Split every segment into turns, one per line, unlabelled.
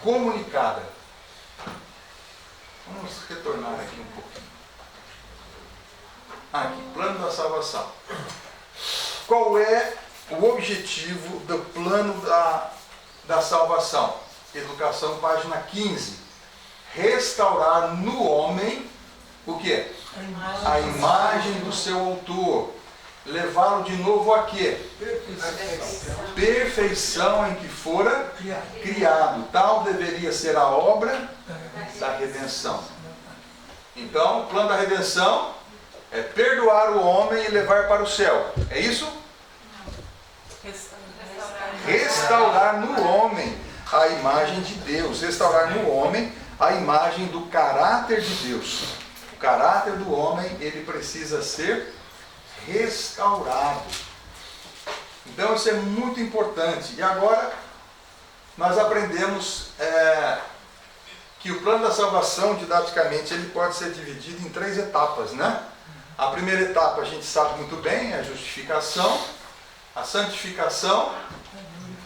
comunicada. Vamos retornar aqui um pouquinho. Aqui, plano da salvação. Qual é o objetivo do plano da salvação? Educação, página 15. Restaurar no homem o quê? A imagem do seu autor. Levá-lo de novo a quê? Perfeição em que fora criado. Tal deveria ser a obra da redenção. Então, o plano da redenção é perdoar o homem e levar para o céu. É isso? Restaurar no homem a imagem de Deus. Restaurar no homem a imagem do caráter de Deus. O caráter do homem, ele precisa ser restaurado. Então isso é muito importante. E agora nós aprendemos que o plano da salvação, didaticamente, ele pode ser dividido em 3 etapas, né? A primeira etapa a gente sabe muito bem, é a justificação, a santificação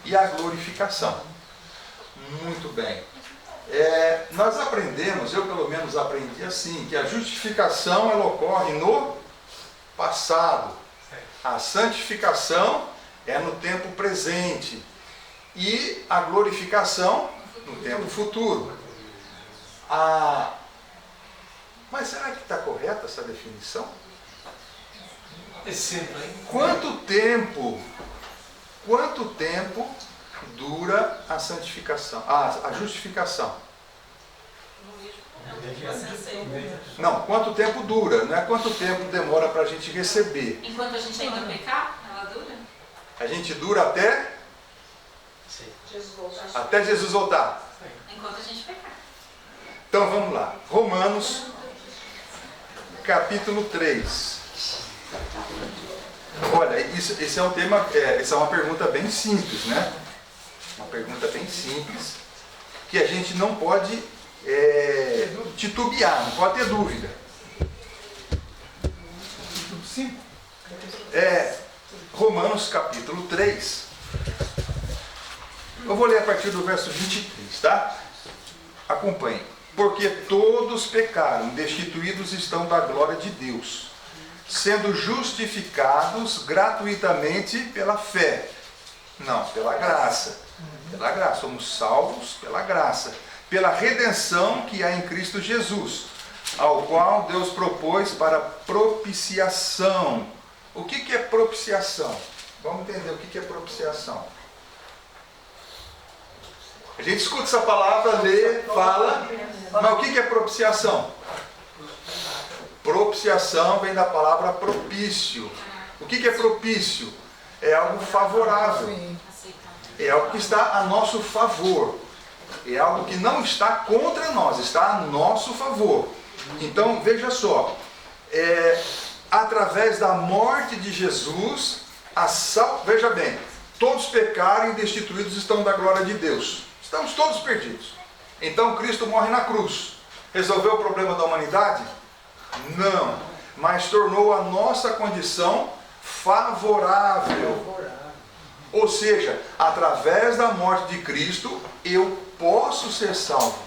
e a glorificação. Muito bem. Nós aprendemos, eu pelo menos aprendi assim, que a justificação ela ocorre no passado. A santificação é no tempo presente. E a glorificação no tempo futuro. Mas será que está correta essa definição?
É sempre, hein?
Quanto tempo dura a santificação, a justificação? Não, quanto tempo dura, não é quanto tempo demora para a gente receber.
Enquanto a gente ainda pecar, ela dura?
A gente dura até Jesus voltar.
Enquanto a gente pecar.
Então vamos lá. Romanos, capítulo 3. Olha, esse é um tema, essa é uma pergunta bem simples, né? Uma pergunta bem simples, que a gente não pode titubear, não pode ter dúvida. Romanos capítulo 3. Eu vou ler a partir do verso 23, tá? Acompanhe. Porque todos pecaram, destituídos estão da glória de Deus, sendo justificados gratuitamente pela fé. Não, pela graça. Pela graça, somos salvos pela graça. Pela redenção que há em Cristo Jesus, ao qual Deus propôs para propiciação. O que é propiciação? Vamos entender o que é propiciação. A gente escuta essa palavra, lê, fala, mas o que é propiciação? Propiciação vem da palavra propício. O que é propício? É algo favorável. É algo que está a nosso favor. É algo que não está contra nós, está a nosso favor. Então, veja só. Através da morte de Jesus, veja bem, todos pecaram e destituídos estão da glória de Deus. Estamos todos perdidos. Então, Cristo morre na cruz. Resolveu o problema da humanidade? Não. Mas tornou a nossa condição favorável. Ou seja, através da morte de Cristo, eu posso ser salvo.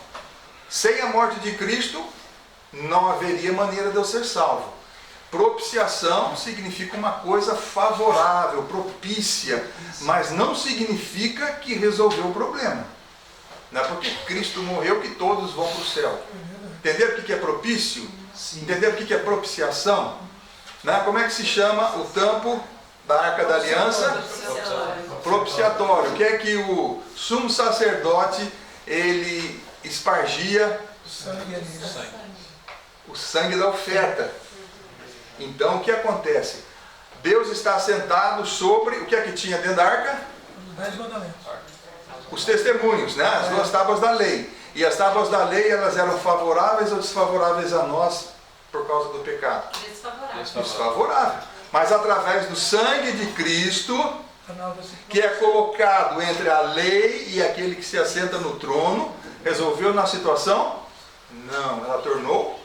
Sem a morte de Cristo, não haveria maneira de eu ser salvo. Propiciação significa uma coisa favorável, propícia, mas não significa que resolveu o problema. Não é porque Cristo morreu que todos vão para o céu. Entenderam o que é propício? Entenderam o que é propiciação? Né? Como é que se chama o tampo da Arca da Aliança? Propiciatório. O que é que o sumo sacerdote ele espargia? O sangue da oferta. Então o que acontece? Deus está sentado sobre o que é que tinha dentro da arca? Os testemunhos, né? As 2 tábuas da lei. E as tábuas da lei, elas eram favoráveis ou desfavoráveis a nós por causa do pecado? Desfavorável. Mas através do sangue de Cristo, que é colocado entre a lei e aquele que se assenta no trono, resolveu na situação? Não, ela tornou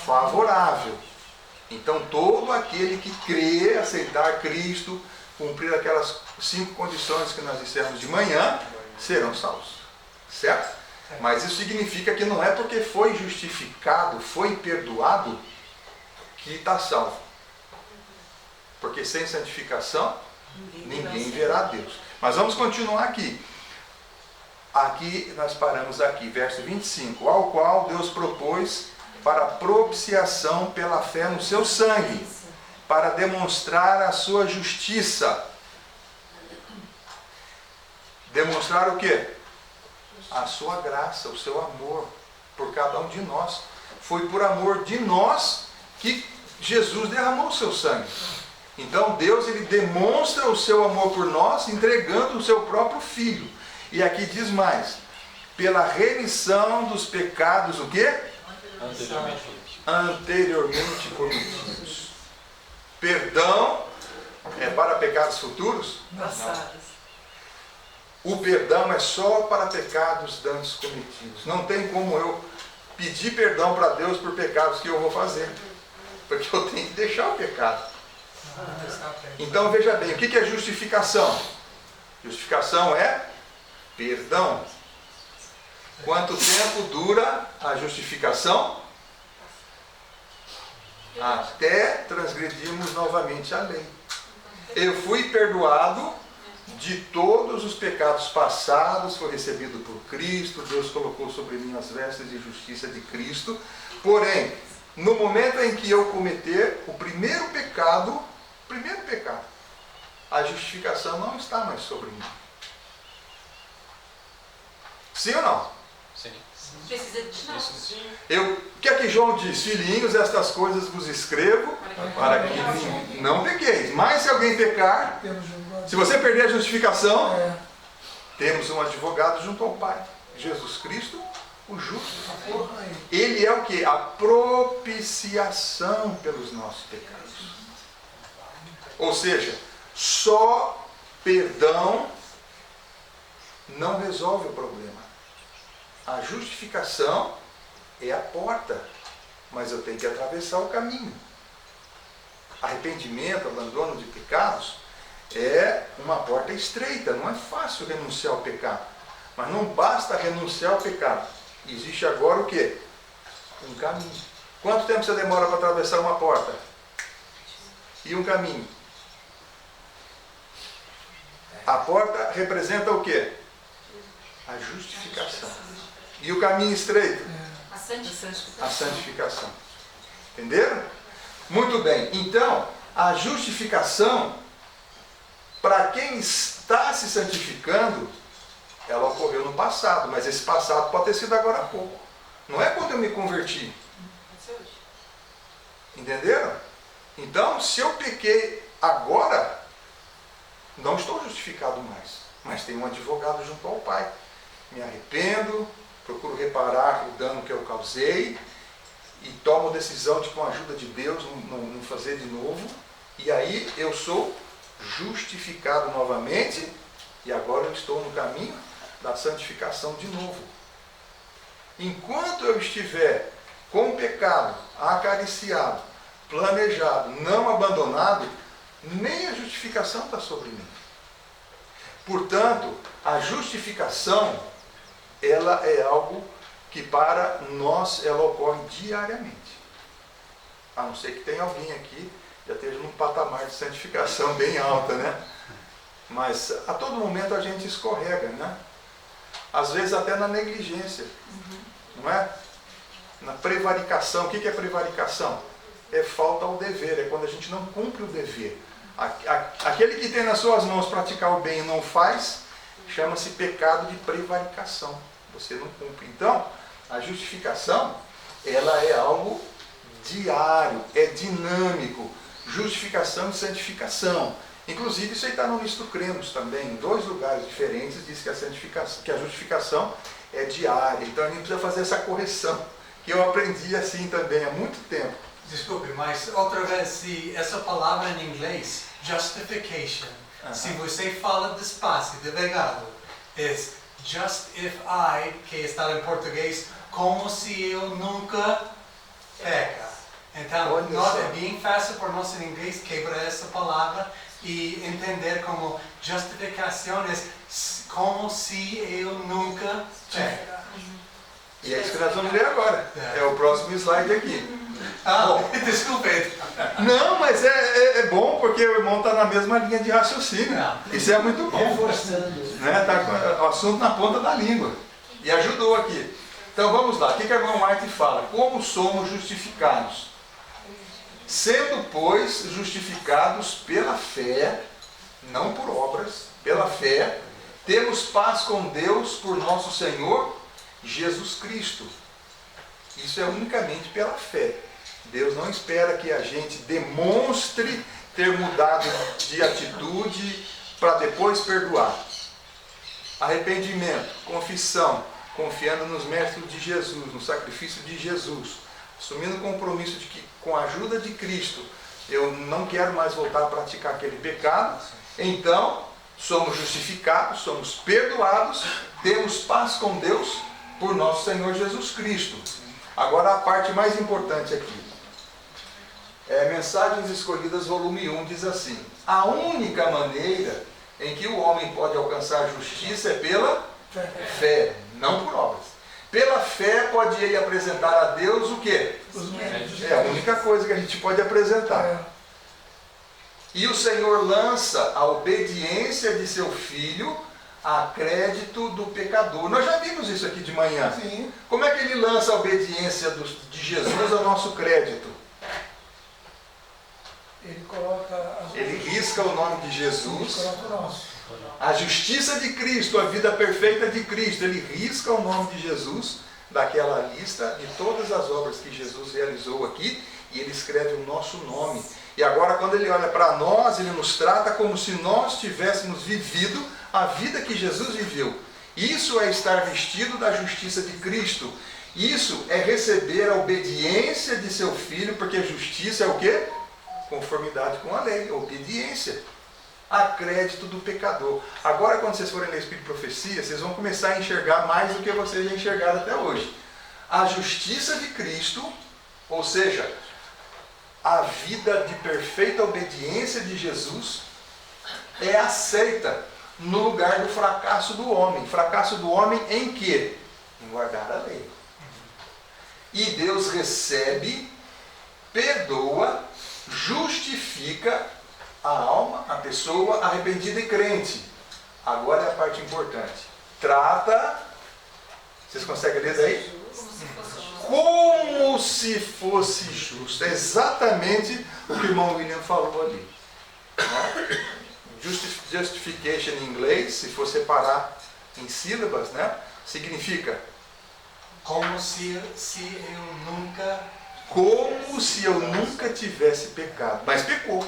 favorável. Então todo aquele que crê, aceitar Cristo, cumprir aquelas 5 condições que nós dissemos de manhã, serão salvos. Certo? Mas isso significa que não é porque foi justificado, foi perdoado, que está salvo. Porque sem santificação, ninguém verá Deus. Mas vamos continuar aqui. Aqui nós paramos aqui, verso 25. Ao qual Deus propôs para propiciação pela fé no seu sangue, para demonstrar a sua justiça. Demonstrar o quê? A sua graça, o seu amor por cada um de nós. Foi por amor de nós que Jesus derramou o seu sangue. Então Deus, ele demonstra o seu amor por nós entregando o seu próprio Filho. E aqui diz mais: pela remissão dos pecados, o quê? Anteriormente cometidos. Perdão é para pecados futuros?
Passadas.
O perdão é só para pecados antes cometidos. Não tem como eu pedir perdão para Deus por pecados que eu vou fazer. Porque eu tenho que deixar o pecado. Então veja bem, o que é justificação? Justificação é perdão. Quanto tempo dura a justificação? Até transgredirmos novamente a lei. Eu fui perdoado de todos os pecados passados, foi recebido por Cristo, Deus colocou sobre mim as vestes de justiça de Cristo. Porém, no momento em que eu cometer o primeiro pecado, a justificação não está mais sobre mim. Sim ou não?
Sim.
Precisa de novo.
O que é que João diz? Filhinhos, estas coisas vos escrevo para que não pequeis. Mas se alguém pecar, se você perder a justificação, temos um advogado junto ao Pai, Jesus Cristo, o justo. Ele é o que? A propiciação pelos nossos pecados. Ou seja, só perdão não resolve o problema. A justificação é a porta, mas eu tenho que atravessar o caminho. Arrependimento, abandono de pecados é uma porta estreita, não é fácil renunciar ao pecado. Mas não basta renunciar ao pecado. Existe agora o quê? Um caminho. Quanto tempo você demora para atravessar uma porta? E um caminho? A porta representa o quê? A justificação. E o caminho estreito?
A santificação.
A santificação. Entenderam? Muito bem. Então, a justificação, para quem está se santificando, ela ocorreu no passado, mas esse passado pode ter sido agora há pouco. Não é quando eu me converti. Entenderam? Então, se eu pequei agora, não estou justificado mais, mas tenho um advogado junto ao Pai. Me arrependo, procuro reparar o dano que eu causei e tomo a decisão de, com a ajuda de Deus, não fazer de novo. E aí eu sou justificado novamente e agora eu estou no caminho da santificação de novo. Enquanto eu estiver com o pecado acariciado, planejado, não abandonado, nem a justificação está sobre mim. Portanto, a justificação, ela é algo que para nós ela ocorre diariamente. A não ser que tenha alguém aqui que já esteja num patamar de santificação bem alta, né? Mas a todo momento a gente escorrega, né? Às vezes até na negligência, não é? Na prevaricação. O que é prevaricação? É falta ao dever, é quando a gente não cumpre o dever. Aquele que tem nas suas mãos praticar o bem e não faz, chama-se pecado de prevaricação. Você não cumpre. Então, a justificação, ela é algo diário, é dinâmico. Justificação e santificação. Inclusive, isso aí está no Nisto Cremos também, em 2 lugares diferentes, diz que a justificação é diária. Então, a gente precisa fazer essa correção, que eu aprendi assim também há muito tempo.
Desculpe, mas outra vez, se essa palavra em inglês, justification, se você fala despacio, devagar, é just if I, que está em português, como se eu nunca peca. Então, é bem fácil para nós em inglês quebrar essa palavra e entender como justificação é como se eu nunca peca.
E é isso que nós vamos ler agora. É o próximo slide aqui.
Ah, desculpe.
Não, mas é bom porque o irmão está na mesma linha de raciocínio. Isso é muito bom.
Reforçando.
Né? Tá com o assunto na ponta da língua. E ajudou aqui. Então vamos lá. O que a irmã White fala? Como somos justificados? Sendo, pois, justificados pela fé, não por obras, pela fé, temos paz com Deus por nosso Senhor Jesus Cristo. Isso é unicamente pela fé. Deus não espera que a gente demonstre ter mudado de atitude para depois perdoar. Arrependimento, confissão, confiando nos méritos de Jesus, no sacrifício de Jesus, assumindo o compromisso de que, com a ajuda de Cristo, eu não quero mais voltar a praticar aquele pecado. Então, somos justificados, somos perdoados, temos paz com Deus por nosso Senhor Jesus Cristo. Agora a parte mais importante aqui. Mensagens Escolhidas, volume 1, diz assim: a única maneira em que o homem pode alcançar a justiça é pela fé, não por obras. Pela fé pode ele apresentar a Deus o quê?
Os méritos.
É a única coisa que a gente pode apresentar. E o Senhor lança a obediência de seu Filho a crédito do pecador. Nós já vimos isso aqui de manhã.
Sim.
Como é que ele lança a obediência de Jesus ao nosso crédito?
Ele coloca
Ele risca o nome de
Ele
Jesus,
coloca o nosso.
a justiça de Cristo, a vida perfeita de Cristo. Ele risca o nome de Jesus daquela lista de todas as obras que Jesus realizou aqui e ele escreve o nosso nome. E agora, quando ele olha para nós, ele nos trata como se nós tivéssemos vivido a vida que Jesus viveu. Isso é estar vestido da justiça de Cristo. Isso é receber a obediência de seu Filho, porque a justiça é o quê? Conformidade com a lei, obediência. A crédito do pecador. Agora, quando vocês forem ler Espírito e Profecia, vocês vão começar a enxergar mais do que vocês já enxergaram até hoje. A justiça de Cristo, ou seja, a vida de perfeita obediência de Jesus, é aceita no lugar do fracasso do homem. Fracasso do homem em quê? Em guardar a lei. E Deus recebe, perdoa, justifica a alma, a pessoa arrependida e crente. Agora é a parte importante. Trata, vocês conseguem ler daí?
Como se fosse justo.
Como se fosse justo. É exatamente o que o irmão William falou ali. Né? Justification em inglês, se for separar em sílabas, né? Significa
Como se eu nunca...
como se eu nunca tivesse pecado. Mas pecou.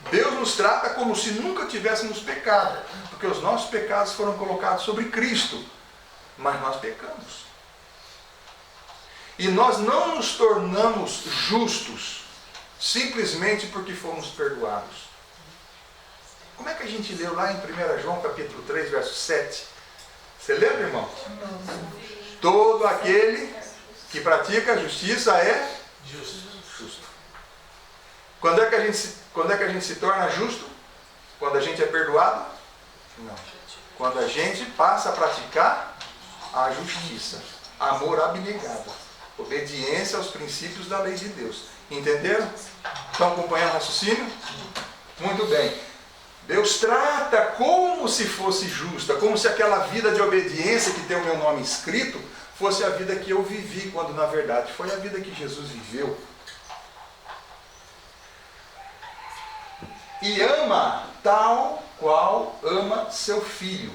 Deus nos trata como se nunca tivéssemos pecado, porque os nossos pecados foram colocados sobre Cristo, mas nós pecamos. E nós não nos tornamos justos simplesmente porque fomos perdoados. Como é que a gente leu lá em 1 João capítulo 3, verso 7? Você lembra, irmão? Todo aquele que pratica a justiça é
Justo.
justo. Quando é que a gente se torna justo? Quando a gente é perdoado? Não. Quando a gente passa a praticar a justiça. Amor abnegado. Obediência aos princípios da lei de Deus. Entenderam? Estão acompanhando o raciocínio? Muito bem. Deus trata como se fosse justa, como se aquela vida de obediência que tem o meu nome escrito fosse a vida que eu vivi, quando na verdade foi a vida que Jesus viveu. E ama tal qual ama seu Filho.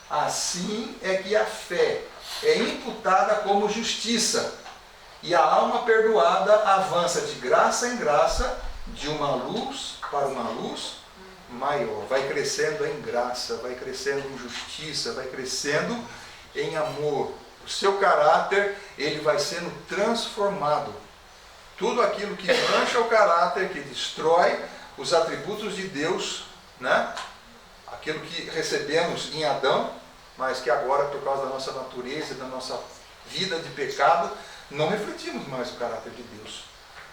Assim é que a fé é imputada como justiça, e a alma perdoada avança de graça em graça, de uma luz para uma luz maior. Vai crescendo em graça, vai crescendo em justiça, vai crescendo em amor. O seu caráter, ele vai sendo transformado. Tudo aquilo que mancha o caráter, que destrói os atributos de Deus, né? Aquilo que recebemos em Adão, mas que agora, por causa da nossa natureza, da nossa vida de pecado, não refletimos mais o caráter de Deus.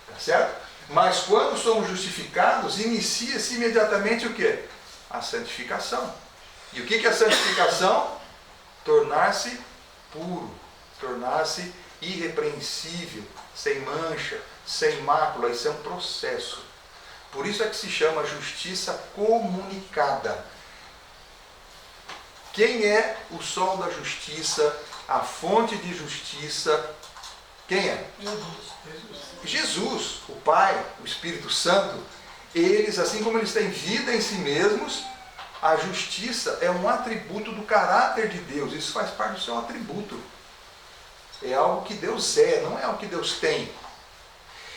Tá certo? Mas quando somos justificados, inicia-se imediatamente o quê? A santificação. E o que é a santificação? Tornar-se puro, tornar-se irrepreensível, sem mancha, sem mácula. Isso é um processo. Por isso é que se chama justiça comunicada. Quem é o sol da justiça, a fonte de justiça? Quem é? Jesus, o Pai, o Espírito Santo. Eles, assim como eles têm vida em si mesmos, a justiça é um atributo do caráter de Deus. Isso faz parte do seu atributo. É algo que Deus é, não é algo que Deus tem.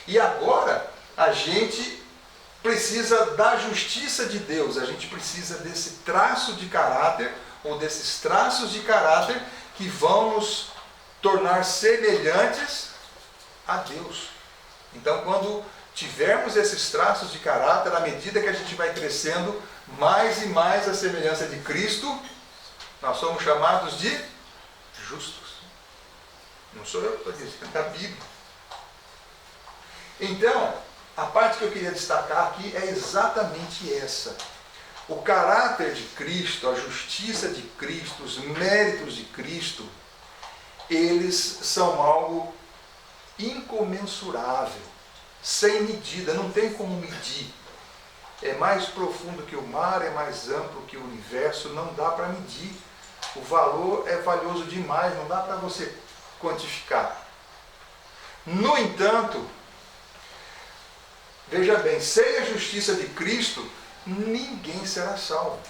E agora, a gente precisa da justiça de Deus. A gente precisa desse traço de caráter, ou desses traços de caráter, que vão nos tornar semelhantes a Deus. Então, quando tivermos esses traços de caráter, à medida que a gente vai crescendo mais e mais a semelhança de Cristo, nós somos chamados de justos. Não sou eu que estou dizendo, é a Bíblia. Então, a parte que eu queria destacar aqui é exatamente essa. O caráter de Cristo, a justiça de Cristo, os méritos de Cristo, eles são algo incomensurável, sem medida, não tem como medir. É mais profundo que o mar, é mais amplo que o universo, não dá para medir. O valor é valioso demais, não dá para você quantificar. No entanto, veja bem, sem a justiça de Cristo, ninguém será salvo.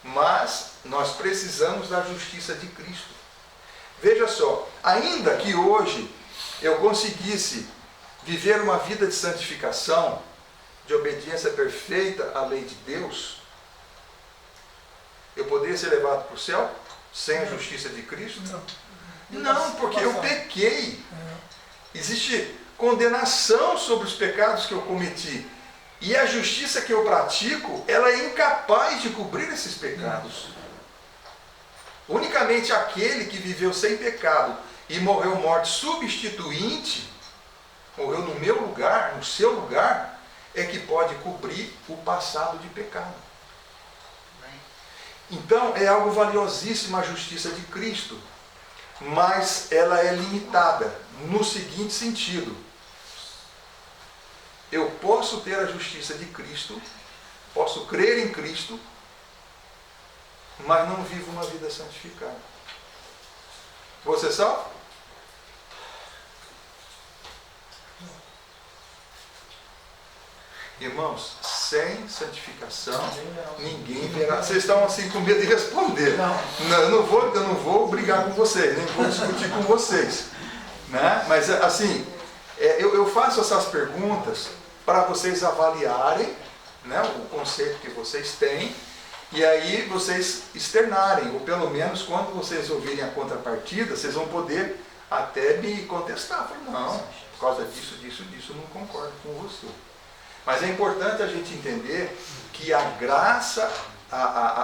Mas nós precisamos da justiça de Cristo. Veja só, ainda que hoje eu conseguisse viver uma vida de santificação, de obediência perfeita à lei de Deus, eu poderia ser levado para o céu sem a justiça de Cristo? Não, porque eu pequei. Existe condenação sobre os pecados que eu cometi. E a justiça que eu pratico, ela é incapaz de cobrir esses pecados. Unicamente aquele que viveu sem pecado e morreu morte substituinte, morreu no meu lugar, no seu lugar, é que pode cobrir o passado de pecado. Então é algo valiosíssimo a justiça de Cristo, mas ela é limitada no seguinte sentido: eu posso ter a justiça de Cristo, posso crer em Cristo, mas não vivo uma vida santificada. Você salvo? Irmãos, sem santificação, ninguém verá. Vocês estão assim com medo de responder. Não, eu não vou brigar com vocês, nem vou discutir com vocês. Né? Mas assim, eu faço essas perguntas para vocês avaliarem, né, o conceito que vocês têm, e aí vocês externarem, ou pelo menos quando vocês ouvirem a contrapartida, vocês vão poder até me contestar. Falar, não, por causa disso, não concordo com você. Mas é importante a gente entender que a graça,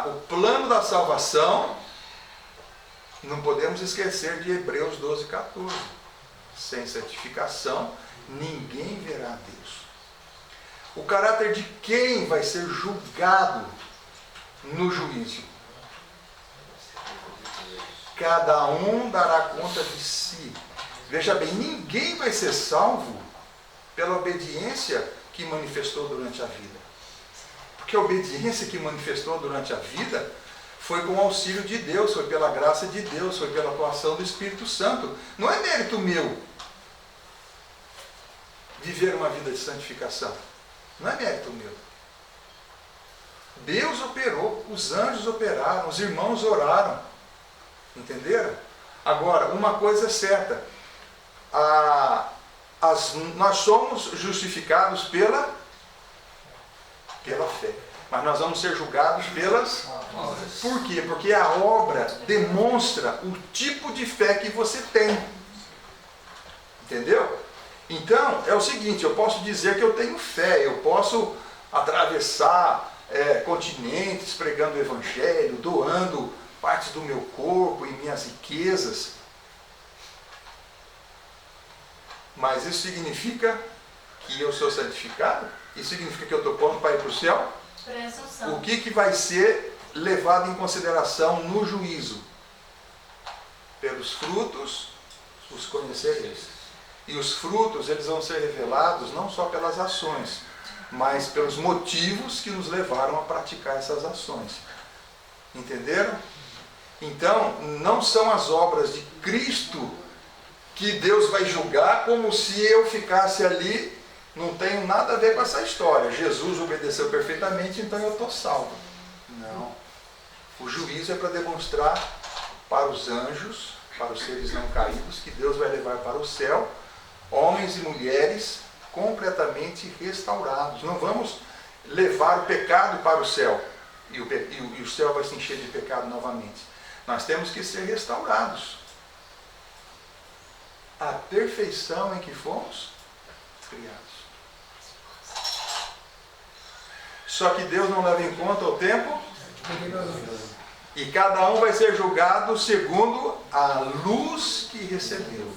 o plano da salvação, não podemos esquecer de Hebreus 12:14. Sem santificação, ninguém verá a Deus. O caráter de quem vai ser julgado no juízo? Cada um dará conta de si. Veja bem, ninguém vai ser salvo pela obediência que manifestou durante a vida. Porque a obediência que manifestou durante a vida foi com o auxílio de Deus, foi pela graça de Deus, foi pela atuação do Espírito Santo. Não é mérito meu viver uma vida de santificação. Não é mérito meu. Deus operou, os anjos operaram, os irmãos oraram. Entenderam? Agora, uma coisa é certa. Nós somos justificados pela fé. Mas nós vamos ser julgados pelas obras. Por quê? Porque a obra demonstra o tipo de fé que você tem. Entendeu? Então, é o seguinte, eu posso dizer que eu tenho fé, eu posso atravessar continentes pregando o Evangelho, doando partes do meu corpo e minhas riquezas. Mas isso significa que eu sou santificado? Isso significa que eu estou pronto para ir para o céu?
Presunção.
O que vai ser levado em consideração no juízo? Pelos frutos os conhecereis. E os frutos, eles vão ser revelados não só pelas ações, mas pelos motivos que nos levaram a praticar essas ações. Entenderam? Então, não são as obras de Cristo que Deus vai julgar como se eu ficasse ali, não tenho nada a ver com essa história. Jesus obedeceu perfeitamente, então eu estou salvo. Não. O juízo é para demonstrar para os anjos, para os seres não caídos, que Deus vai levar para o céu homens e mulheres completamente restaurados. Não vamos levar o pecado para o céu e o céu vai se encher de pecado novamente. Nós temos que ser restaurados à perfeição em que fomos criados. Só que Deus não leva em conta o tempo e cada um vai ser julgado segundo a luz que recebeu.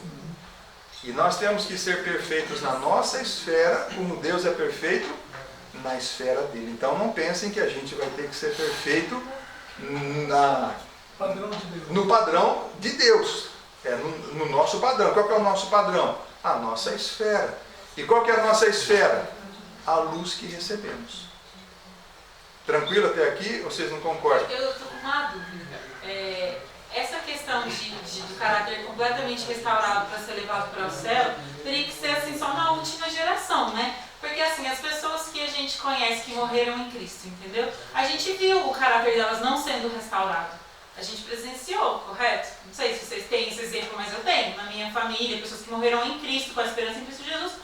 E nós temos que ser perfeitos na nossa esfera, como Deus é perfeito na esfera dele. Então não pensem que a gente vai ter que ser perfeito no padrão de Deus. No nosso padrão. Qual que é o nosso padrão? A nossa esfera. E qual que é a nossa esfera? A luz que recebemos. Tranquilo até aqui? Vocês não concordam?
Eu estou com uma dúvida. Essa questão do caráter completamente restaurado para ser levado para o céu, teria que ser assim só na última geração, né? Porque assim, as pessoas que a gente conhece que morreram em Cristo, entendeu? A gente viu o caráter delas não sendo restaurado. A gente presenciou, correto? Não sei se vocês têm esse exemplo, mas eu tenho. Na minha família, pessoas que morreram em Cristo, com a esperança em Cristo Jesus,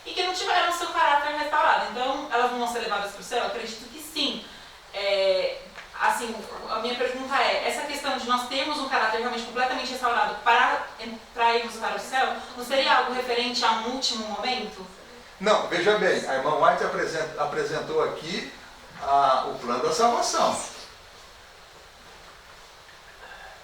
e que não tiveram seu caráter restaurado. Então, elas não vão ser levadas para o céu? Eu acredito que sim. Assim, a minha pergunta é, essa questão de nós termos um caráter realmente completamente restaurado para irmos para o céu, não seria algo referente a um último momento?
Não, veja bem, a irmã White apresentou aqui o plano da salvação.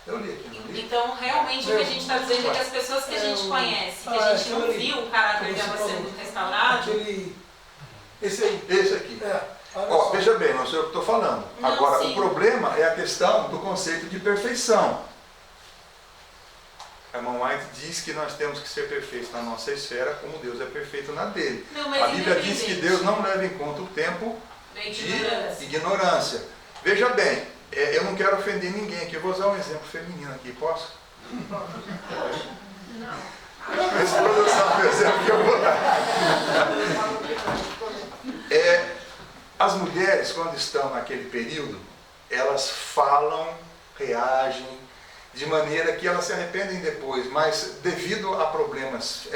Eu li aqui, não li?
Então, realmente, o que a gente está dizendo é que as pessoas que a gente conhece, que a gente não viu o caráter delas sendo restaurado...
Esse aí.
Esse aqui. Ó, veja bem, não sei o que estou falando.
Não,
agora,
sim.
o problema é a questão do conceito de perfeição. A irmã White diz que nós temos que ser perfeitos na nossa esfera, como Deus é perfeito na dele.
Não, mas
A Bíblia diz que
independente
Deus não leva em conta o tempo
da
de
ignorância.
ignorância. Veja bem, eu não quero ofender ninguém aqui. Eu vou usar um exemplo feminino aqui, posso? Não. Esse é o exemplo que eu vou dar. As mulheres, quando estão naquele período, elas falam, reagem, de maneira que elas se arrependem depois, mas devido a problemas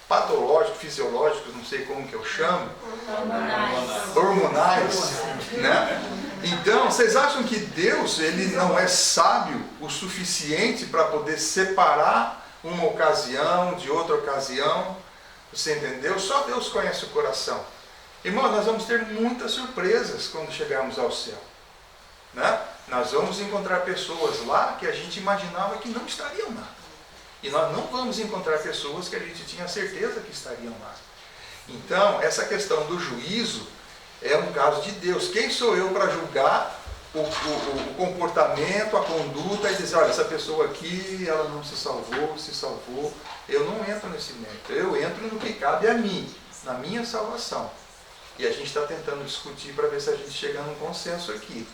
patológicos, fisiológicos, não sei como que eu chamo, hormonais, né? Então, vocês acham que Deus, ele não é sábio o suficiente para poder separar uma ocasião de outra ocasião? Você entendeu? Só Deus conhece o coração. Irmão, nós vamos ter muitas surpresas quando chegarmos ao céu, né? Nós vamos encontrar pessoas lá que a gente imaginava que não estariam lá. E nós não vamos encontrar pessoas que a gente tinha certeza que estariam lá. Então, essa questão do juízo é um caso de Deus. Quem sou eu para julgar o comportamento, a conduta e dizer, olha, essa pessoa aqui, ela não se salvou, se salvou. Eu não entro nesse mérito. Eu entro no que cabe a mim, na minha salvação. E a gente está tentando discutir para ver se a gente chega num consenso aqui.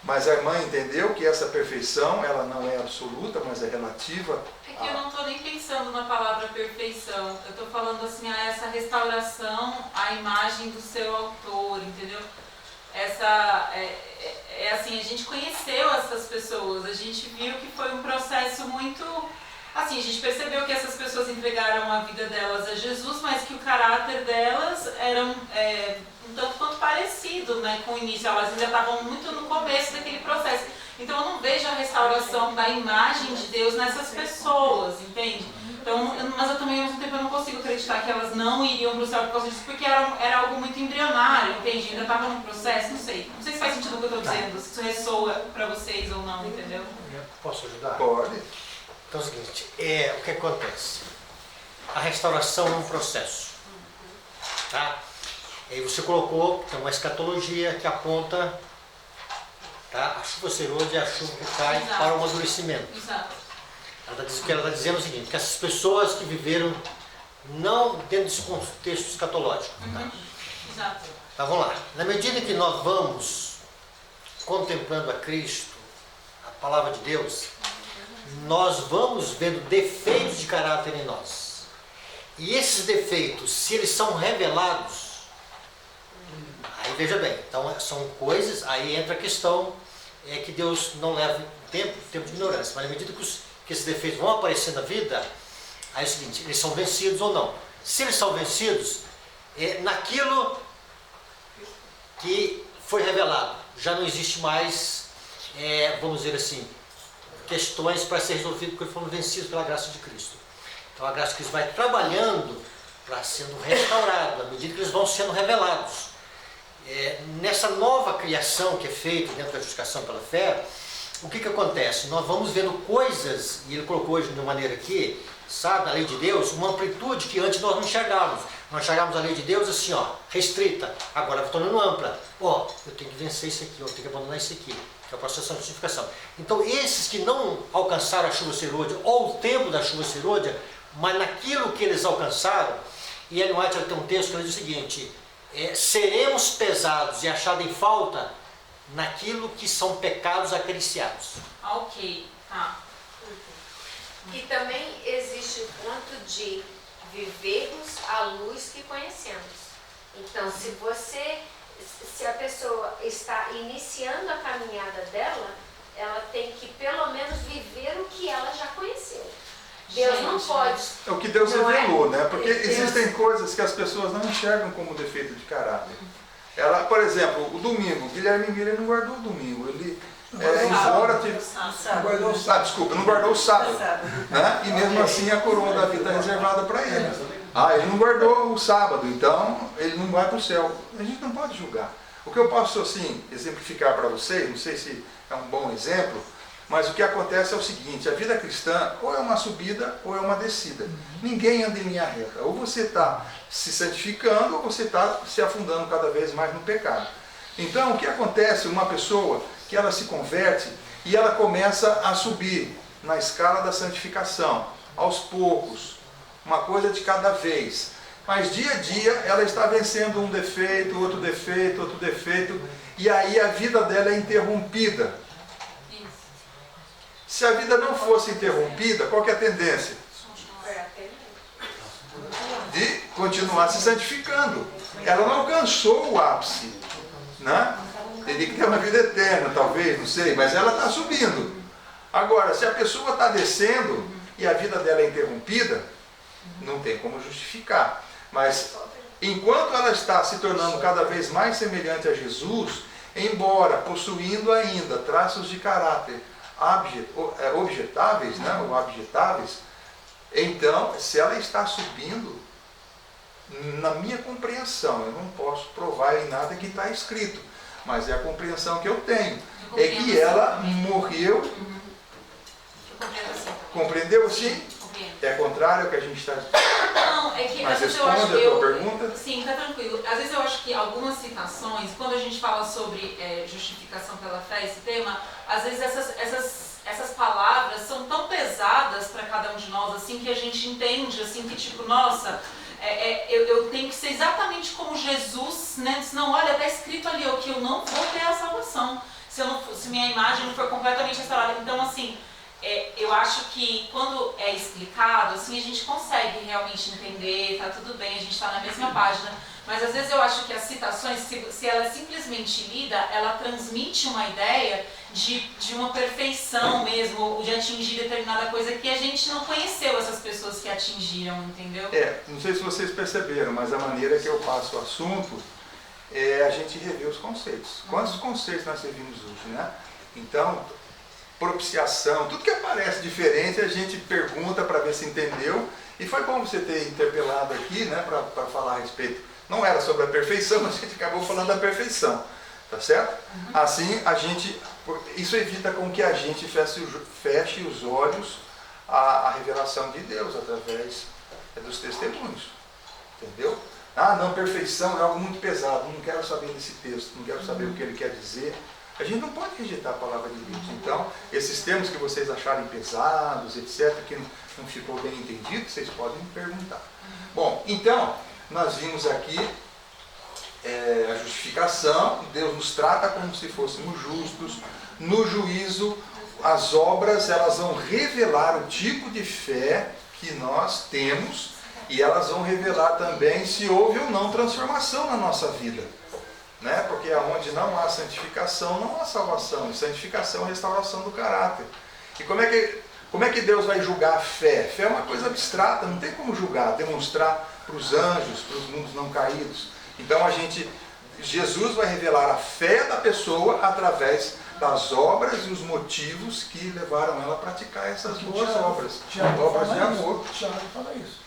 Mas a irmã entendeu que essa perfeição, ela não é absoluta, mas é relativa.
É que eu não estou nem pensando na palavra perfeição. Eu estou falando assim, a essa restauração à imagem do seu autor, entendeu? Assim, a gente conheceu essas pessoas, a gente viu que foi um processo muito... Assim, a gente percebeu que essas pessoas entregaram a vida delas a Jesus, mas que o caráter delas era um tanto quanto parecido, né, com o início. Elas ainda estavam muito no começo daquele processo. Então eu não vejo a restauração da imagem de Deus nessas pessoas, entende? Então, mas eu também, ao mesmo tempo, eu não consigo acreditar que elas não iriam para o céu por causa disso, porque era algo muito embrionário, entende? Ainda estava no processo, não sei. Não sei se faz sentido o que eu estou dizendo, se isso ressoa para vocês ou não, entendeu?
Posso ajudar?
Pode.
Então é o seguinte, o que acontece? A restauração é um processo. Tá? E aí você colocou, tem uma escatologia que aponta, tá, a chuva serôdia é a chuva que cai
Exato.
para o amadurecimento.
Exato.
O que ela está dizendo é o seguinte, que essas pessoas que viveram não dentro desse contexto escatológico. Tá?
Exato.
Tá, vamos lá. Na medida que nós vamos contemplando a Cristo, a palavra de Deus, nós vamos vendo defeitos de caráter em nós. E esses defeitos, se eles são revelados, aí veja bem, então são coisas, aí entra a questão que Deus não leva tempo de ignorância, mas na medida que esses defeitos vão aparecer na vida, aí é o seguinte, eles são vencidos ou não. Se eles são vencidos, naquilo que foi revelado, já não existe mais, vamos dizer assim, questões para ser resolvidas porque foram vencidos pela graça de Cristo. Então a graça de Cristo vai trabalhando para sendo restaurado, à medida que eles vão sendo revelados. Nessa nova criação que é feita dentro da justificação pela fé, o que acontece? Nós vamos vendo coisas, e ele colocou hoje de uma maneira aqui, sabe, a lei de Deus, uma amplitude que antes nós não enxergávamos. Nós enxergávamos a lei de Deus assim, ó, restrita, agora vai tornando ampla. Ó, eu tenho que vencer isso aqui, eu tenho que abandonar isso aqui, que é o processo de justificação. Então esses que não alcançaram a chuva serôdia, ou o tempo da chuva serôdia, mas naquilo que eles alcançaram, e Ellen White tem um texto que ele diz o seguinte, seremos pesados e achados em falta naquilo que são pecados acariciados.
Ok, tá.
E também existe o ponto de vivermos a luz que conhecemos. Então, se a pessoa está iniciando a caminhada dela, ela tem que pelo menos viver o que ela já conheceu. Deus não pode.
É o que Deus
Não é?
revelou, né? Porque
Deus-
existem coisas que as pessoas não enxergam como defeito de caráter. Ela, por exemplo, o domingo, Guilherme Miller não guardou o domingo. Ele, embora tive...
Não guardou o sábado.
desculpa, não guardou o sábado. Né? E mesmo assim a coroa da vida está reservada para ele. Ele não guardou o sábado, então ele não vai para o céu. A gente não pode julgar. O que eu posso, assim, exemplificar para vocês, não sei se é um bom exemplo, mas o que acontece é o seguinte, a vida cristã ou é uma subida ou é uma descida. Ninguém anda em linha reta. Ou você está se santificando ou você está se afundando cada vez mais no pecado. Então, o que acontece? Uma pessoa que ela se converte e ela começa a subir na escala da santificação, aos poucos, uma coisa de cada vez. Mas dia a dia ela está vencendo um defeito, outro defeito, outro defeito, e aí a vida dela é interrompida. Se a vida não fosse interrompida, qual que é a tendência? De continuar se santificando. Ela não alcançou o ápice, né? Teria que ter uma vida eterna, talvez, não sei, mas ela está subindo. Agora, se a pessoa está descendo e a vida dela é interrompida, não tem como justificar. Mas enquanto ela está se tornando cada vez mais semelhante a Jesus, embora possuindo ainda traços de caráter objetáveis, né, ou abjetáveis, então, se ela está subindo, na minha compreensão, eu não posso provar em nada que está escrito, mas é a compreensão que eu tenho, é que ela morreu, compreendeu assim? É contrário ao que a gente está...
Não, é que
Mas
às vezes eu acho
responde a tua pergunta?
Sim, tá tranquilo. Às vezes eu acho que algumas citações, quando a gente fala sobre justificação pela fé, esse tema, às vezes essas palavras são tão pesadas para cada um de nós, assim, que a gente entende, assim, que tipo, nossa, eu tenho que ser exatamente como Jesus, né? Senão, olha, está escrito ali, que eu não vou ter a salvação, se minha imagem não for completamente restaurada. Então, assim, eu acho que quando é explicado, assim, a gente consegue realmente entender, tá tudo bem, a gente está na mesma página, mas às vezes eu acho que as citações, se ela é simplesmente lida, ela transmite uma ideia de uma perfeição mesmo, de atingir determinada coisa que a gente não conheceu essas pessoas que atingiram, entendeu?
Não sei se vocês perceberam, mas a maneira que eu passo o assunto é a gente rever os conceitos. Quantos conceitos nós servimos hoje, né? Então, propiciação, tudo que aparece diferente a gente pergunta para ver se entendeu, e foi bom você ter interpelado aqui, né, para falar a respeito. Não era sobre a perfeição, mas a gente acabou falando da perfeição, tá certo? Assim, isso evita com que a gente feche os olhos à revelação de Deus através dos testemunhos, entendeu? Não, perfeição é algo muito pesado, não quero saber desse texto, não quero saber o que ele quer dizer. A gente não pode rejeitar a palavra de Deus. Então, esses termos que vocês acharem pesados, etc., que não ficou bem entendido, vocês podem me perguntar. Bom, então, nós vimos aqui a justificação. Deus nos trata como se fôssemos justos. No juízo, as obras elas vão revelar o tipo de fé que nós temos, e elas vão revelar também se houve ou não transformação na nossa vida. Né? Porque onde não há santificação, não há salvação. E santificação é restauração do caráter. E como é que Deus vai julgar a fé? Fé é uma coisa abstrata, não tem como julgar, demonstrar para os anjos, para os mundos não caídos. Então Jesus vai revelar a fé da pessoa através das obras e os motivos que levaram ela a praticar essas boas obras. Obras de amor.
Tiago fala isso.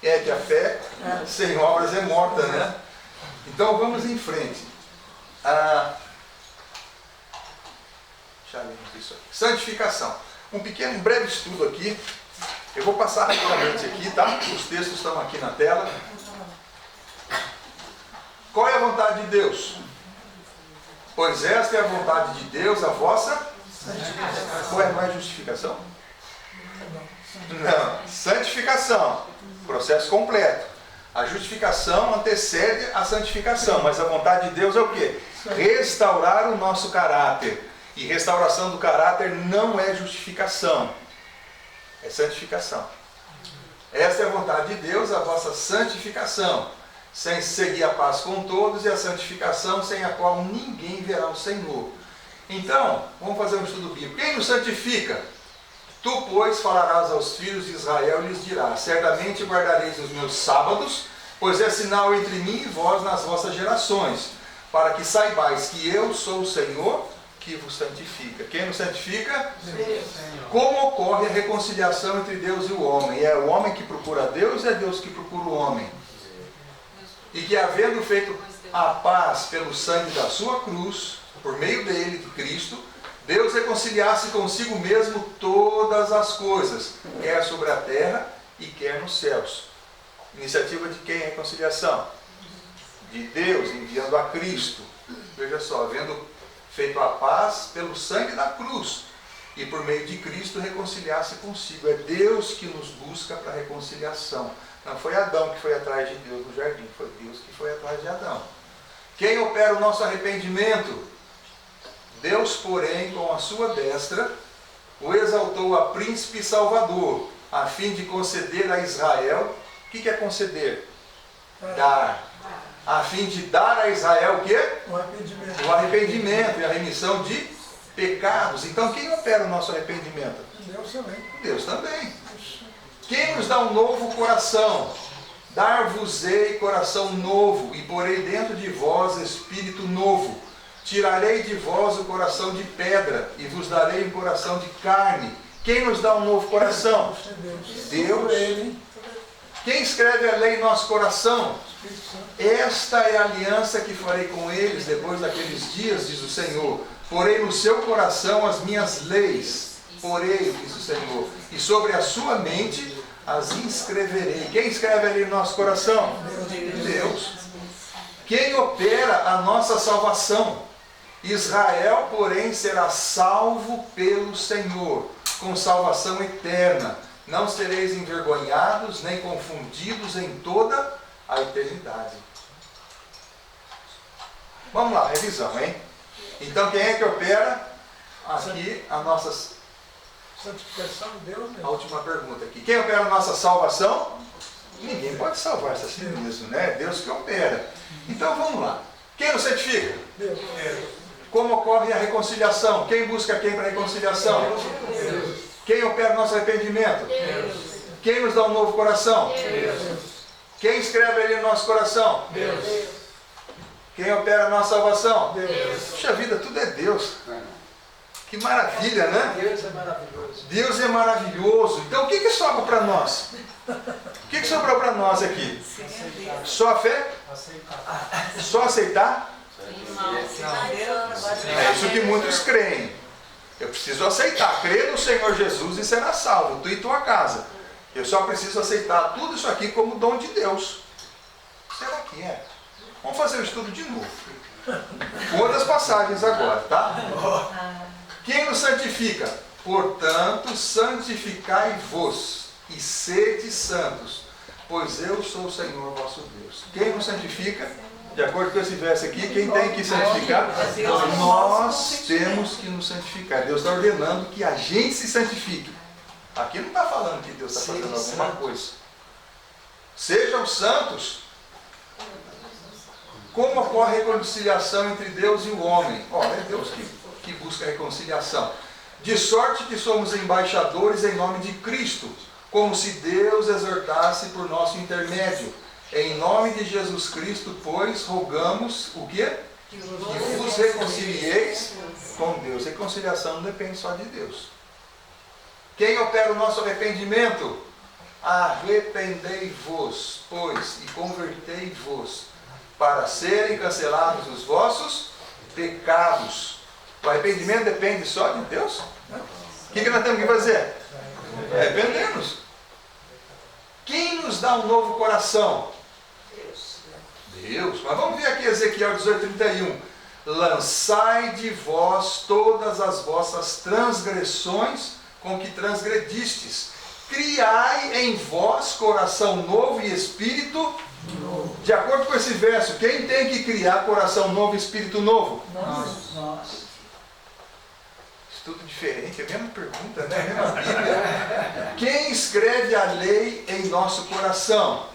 Que a fé sem obras é morta, né? Então vamos em frente. Isso aqui. Santificação. Um breve estudo aqui. Eu vou passar rapidamente aqui, tá? Os textos estão aqui na tela. Qual é a vontade de Deus? Pois esta é a vontade de Deus, a vossa santificação. Qual é mais justificação? Não. Santificação. Processo completo. A justificação antecede a santificação, mas a vontade de Deus é o quê? Restaurar o nosso caráter. E restauração do caráter não é justificação, é santificação. Esta é a vontade de Deus, a vossa santificação, sem seguir a paz com todos, e a santificação sem a qual ninguém verá o Senhor. Então, vamos fazer um estudo bíblico. Quem nos santifica? Tu, pois, falarás aos filhos de Israel e lhes dirás: certamente guardareis os meus sábados, pois é sinal entre mim e vós nas vossas gerações, para que saibais que eu sou o Senhor que vos santifica. Quem nos santifica?
Deus.
Como ocorre a reconciliação entre Deus e o homem? É o homem que procura Deus, é Deus que procura o homem. E que, havendo feito a paz pelo sangue da sua cruz, por meio dele, de Cristo, Deus reconciliasse consigo mesmo todas as coisas, quer sobre a terra e quer nos céus. Iniciativa de quem a reconciliação? De Deus, enviando a Cristo. Veja só, havendo feito a paz pelo sangue da cruz, e por meio de Cristo reconciliar-se consigo. É Deus que nos busca para a reconciliação. Não foi Adão que foi atrás de Deus no jardim, foi Deus que foi atrás de Adão. Quem opera o nosso arrependimento? Deus, porém, com a sua destra, o exaltou a príncipe e salvador, a fim de conceder a Israel. O que é conceder? Dar. A fim de dar a Israel o quê?
O arrependimento.
O arrependimento e a remissão de pecados. Então, quem opera o nosso arrependimento?
Deus também.
Deus também. Quem nos dá um novo coração? Dar-vos-ei coração novo, e porei dentro de vós espírito novo. Tirarei de vós o coração de pedra, e vos darei um coração de carne. Quem nos dá um novo coração? Deus. Quem escreve a lei em nosso coração? Esta é a aliança que farei com eles depois daqueles dias, diz o Senhor. Porei no seu coração as minhas leis. Porei, diz o Senhor. E sobre a sua mente as inscreverei. Quem escreve ali no nosso coração? Deus. Quem opera a nossa salvação? Israel, porém, será salvo pelo Senhor, com salvação eterna. Não sereis envergonhados, nem confundidos em toda a eternidade. Vamos lá, revisão, hein? Então, quem é que opera aqui a nossa
Santificação de Deus
A
mesmo.
última pergunta aqui. Quem opera a nossa salvação? Ninguém pode salvar-se a si mesmo, né? Deus que opera. Então vamos lá. Quem nos santifica?
Deus.
Como ocorre a reconciliação? Quem busca quem para a reconciliação?
Deus.
Quem opera o nosso arrependimento?
Deus.
Quem nos dá um novo coração?
Deus.
Quem escreve ali no nosso coração?
Deus.
Quem opera a nossa salvação?
Deus.
Puxa vida, tudo é Deus. Que maravilha, né?
Deus é maravilhoso.
Deus é maravilhoso. Então o que sobra para nós? O que sobrou para nós aqui? Só a fé? Só aceitar? É isso que muitos creem. Eu preciso aceitar, crer no Senhor Jesus e será salvo, tu e tua casa. Eu só preciso aceitar tudo isso aqui como dom de Deus. Será que é? Vamos fazer o estudo de novo. Outras passagens agora, tá? Quem nos santifica? Portanto, santificai-vos e sede santos, pois eu sou o Senhor vosso Deus. Quem nos santifica? De acordo com esse verso aqui, quem tem que santificar? Nós temos que nos santificar. Deus está ordenando que a gente se santifique. Aqui não está falando que Deus está fazendo alguma coisa. Sejam santos. Como ocorre a reconciliação entre Deus e o homem? Ora, é Deus que busca a reconciliação. De sorte que somos embaixadores em nome de Cristo, como se Deus exortasse por nosso intermédio. Em nome de Jesus Cristo, pois, rogamos o quê? Que vos reconcilieis com Deus. Reconciliação não depende só de Deus. Quem opera o nosso arrependimento? Arrependei-vos, pois, e convertei-vos, para serem cancelados os vossos pecados. O arrependimento depende só de Deus? O que nós temos que fazer? Arrepender-nos. Quem nos dá um novo coração? Deus. Mas vamos ver aqui Ezequiel 18:31. Lançai de vós todas as vossas transgressões com que transgredistes. Criai em vós coração novo e espírito novo. De acordo com esse verso, quem tem que criar coração novo e espírito novo?
Nós.
Tudo diferente, é a mesma pergunta, né? A mesma Bíblia. Quem escreve a lei em nosso coração?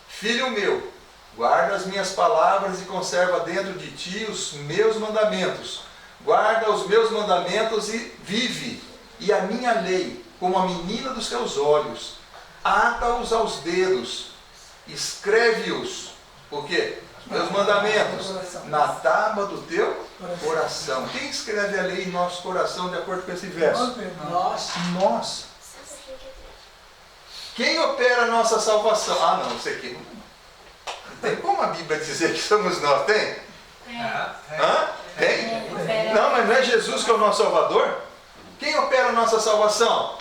Filho meu, guarda as minhas palavras e conserva dentro de ti os meus mandamentos. Guarda os meus mandamentos e vive. E a minha lei, como a menina dos teus olhos, ata-os aos dedos, escreve-os. Por quê? Meus mandamentos na tábua do teu coração. Quem escreve a lei em nosso coração de acordo com esse verso? Nós. Quem opera a nossa salvação? Ah, não, isso aqui não tem como a Bíblia dizer que somos nós. Tem? Hã? Tem? Não, mas não é Jesus que é o nosso Salvador? Quem opera a nossa salvação?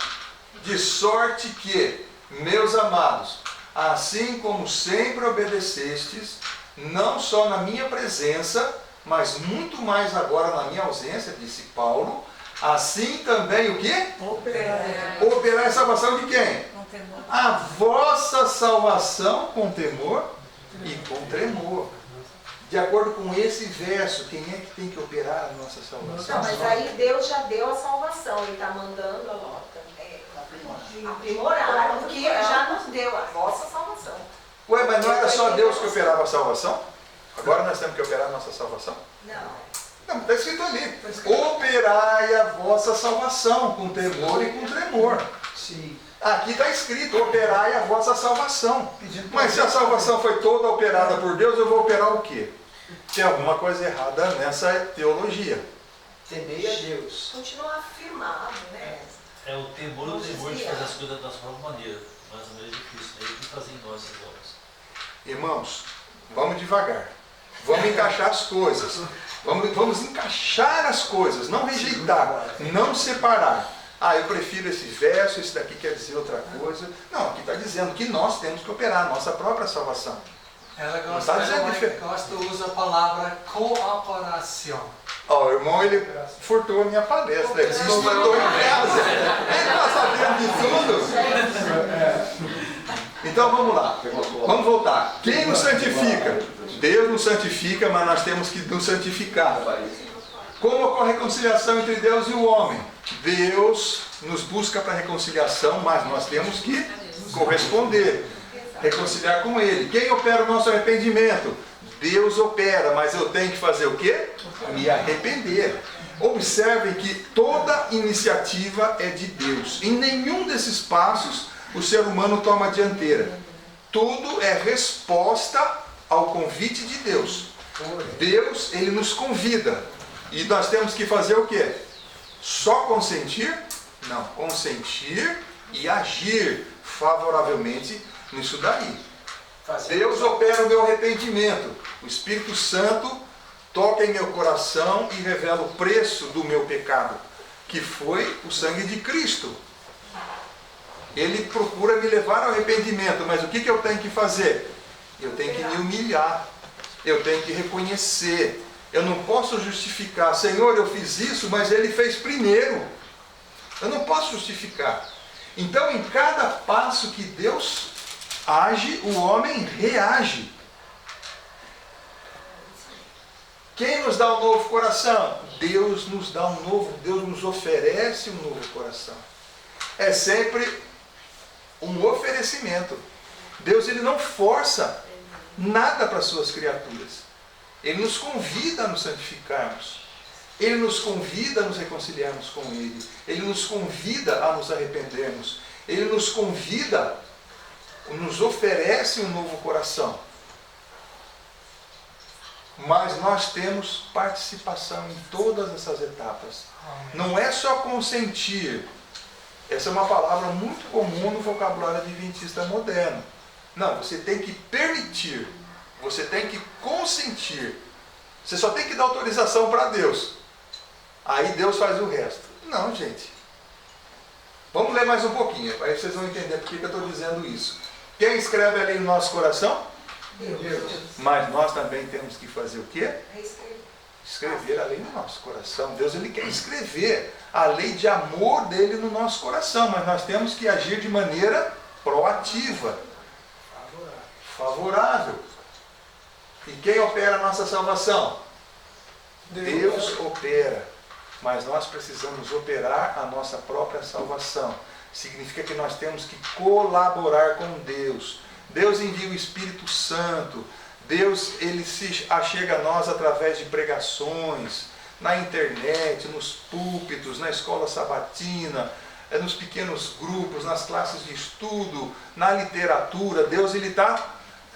De sorte que, meus amados, assim como sempre obedecestes, não só na minha presença, mas muito mais agora na minha ausência, disse Paulo, assim também o quê? Operar a salvação de quem? A vossa salvação com temor e com tremor. De acordo com esse verso, quem é que tem que operar a nossa salvação?
Não, mas aí Deus já deu a salvação, Ele está mandando aprimorar, porque Ele já nos deu a vossa salvação.
Ué, mas não era só Deus que operava a salvação? Agora nós temos que operar a nossa salvação? Não, está escrito ali. Operai a vossa salvação com temor e com tremor.
Sim.
Aqui está escrito, operai a vossa salvação. Mas se a salvação foi toda operada por Deus, eu vou operar o quê? Tem alguma coisa errada nessa teologia.
Temer a Deus.
Continuar firmado, né?
É o temor de fazer as coisas da nossa própria maneira, mas a maneira de Cristo, né? Ele que faz em nós essas obras.
Irmãos, vamos devagar. Vamos encaixar as coisas. Vamos encaixar as coisas, não rejeitar, não separar. Ah, eu prefiro esse verso, esse daqui quer dizer outra coisa. Não, aqui está dizendo que nós temos que operar a nossa própria salvação.
Ela
Não está dizendo diferente.
gosta usa a palavra cooperação.
Ó, o irmão, ele furtou a minha palestra. Ele estudou em casa. Ele está sabendo de tudo. Então vamos lá. Vamos voltar. Quem nos santifica? Deus nos santifica, mas nós temos que nos santificar. Como ocorre a reconciliação entre Deus e o homem? Deus nos busca para a reconciliação, mas nós temos que corresponder, reconciliar com Ele. Quem opera o nosso arrependimento? Deus opera, mas eu tenho que fazer o quê? Me arrepender. Observem que toda iniciativa é de Deus. Em nenhum desses passos o ser humano toma a dianteira. Tudo é resposta ao convite de Deus. Deus, Ele nos convida. E nós temos que fazer o quê? Só consentir? Não, consentir e agir favoravelmente nisso daí. Deus opera o meu arrependimento. O Espírito Santo toca em meu coração e revela o preço do meu pecado, que foi o sangue de Cristo. Ele procura me levar ao arrependimento, mas o que eu tenho que fazer? Eu tenho que me humilhar, eu tenho que reconhecer, Eu não posso justificar, Senhor, eu fiz isso, mas Ele fez primeiro. Eu não posso justificar. Então, em cada passo que Deus age, o homem reage. Quem nos dá um novo coração? Deus nos dá um novo, Deus nos oferece um novo coração. É sempre um oferecimento. Deus, Ele não força nada para as suas criaturas. Ele nos convida a nos santificarmos. Ele nos convida a nos reconciliarmos com Ele. Ele nos convida a nos arrependermos. Ele nos convida, nos oferece um novo coração. Mas nós temos participação em todas essas etapas. Não é só consentir. Essa é uma palavra muito comum no vocabulário adventista moderno. Não, você tem que permitir. Você tem que consentir. Você só tem que dar autorização para Deus. Aí Deus faz o resto. Não, gente. Vamos ler mais um pouquinho. Aí vocês vão entender por que eu estou dizendo isso. Quem escreve a lei no nosso coração?
Deus.
Mas nós também temos que fazer o quê?
Reescrever.
Escrever a lei no nosso coração. Deus, Ele quer escrever a lei de amor dele no nosso coração. Mas nós temos que agir de maneira proativa. Favorável. E quem opera a nossa salvação? Deus opera. Mas nós precisamos operar a nossa própria salvação. Significa que nós temos que colaborar com Deus. Deus envia o Espírito Santo. Deus, Ele se achega a nós através de pregações, na internet, nos púlpitos, na escola sabatina, nos pequenos grupos, nas classes de estudo, na literatura. Deus, Ele está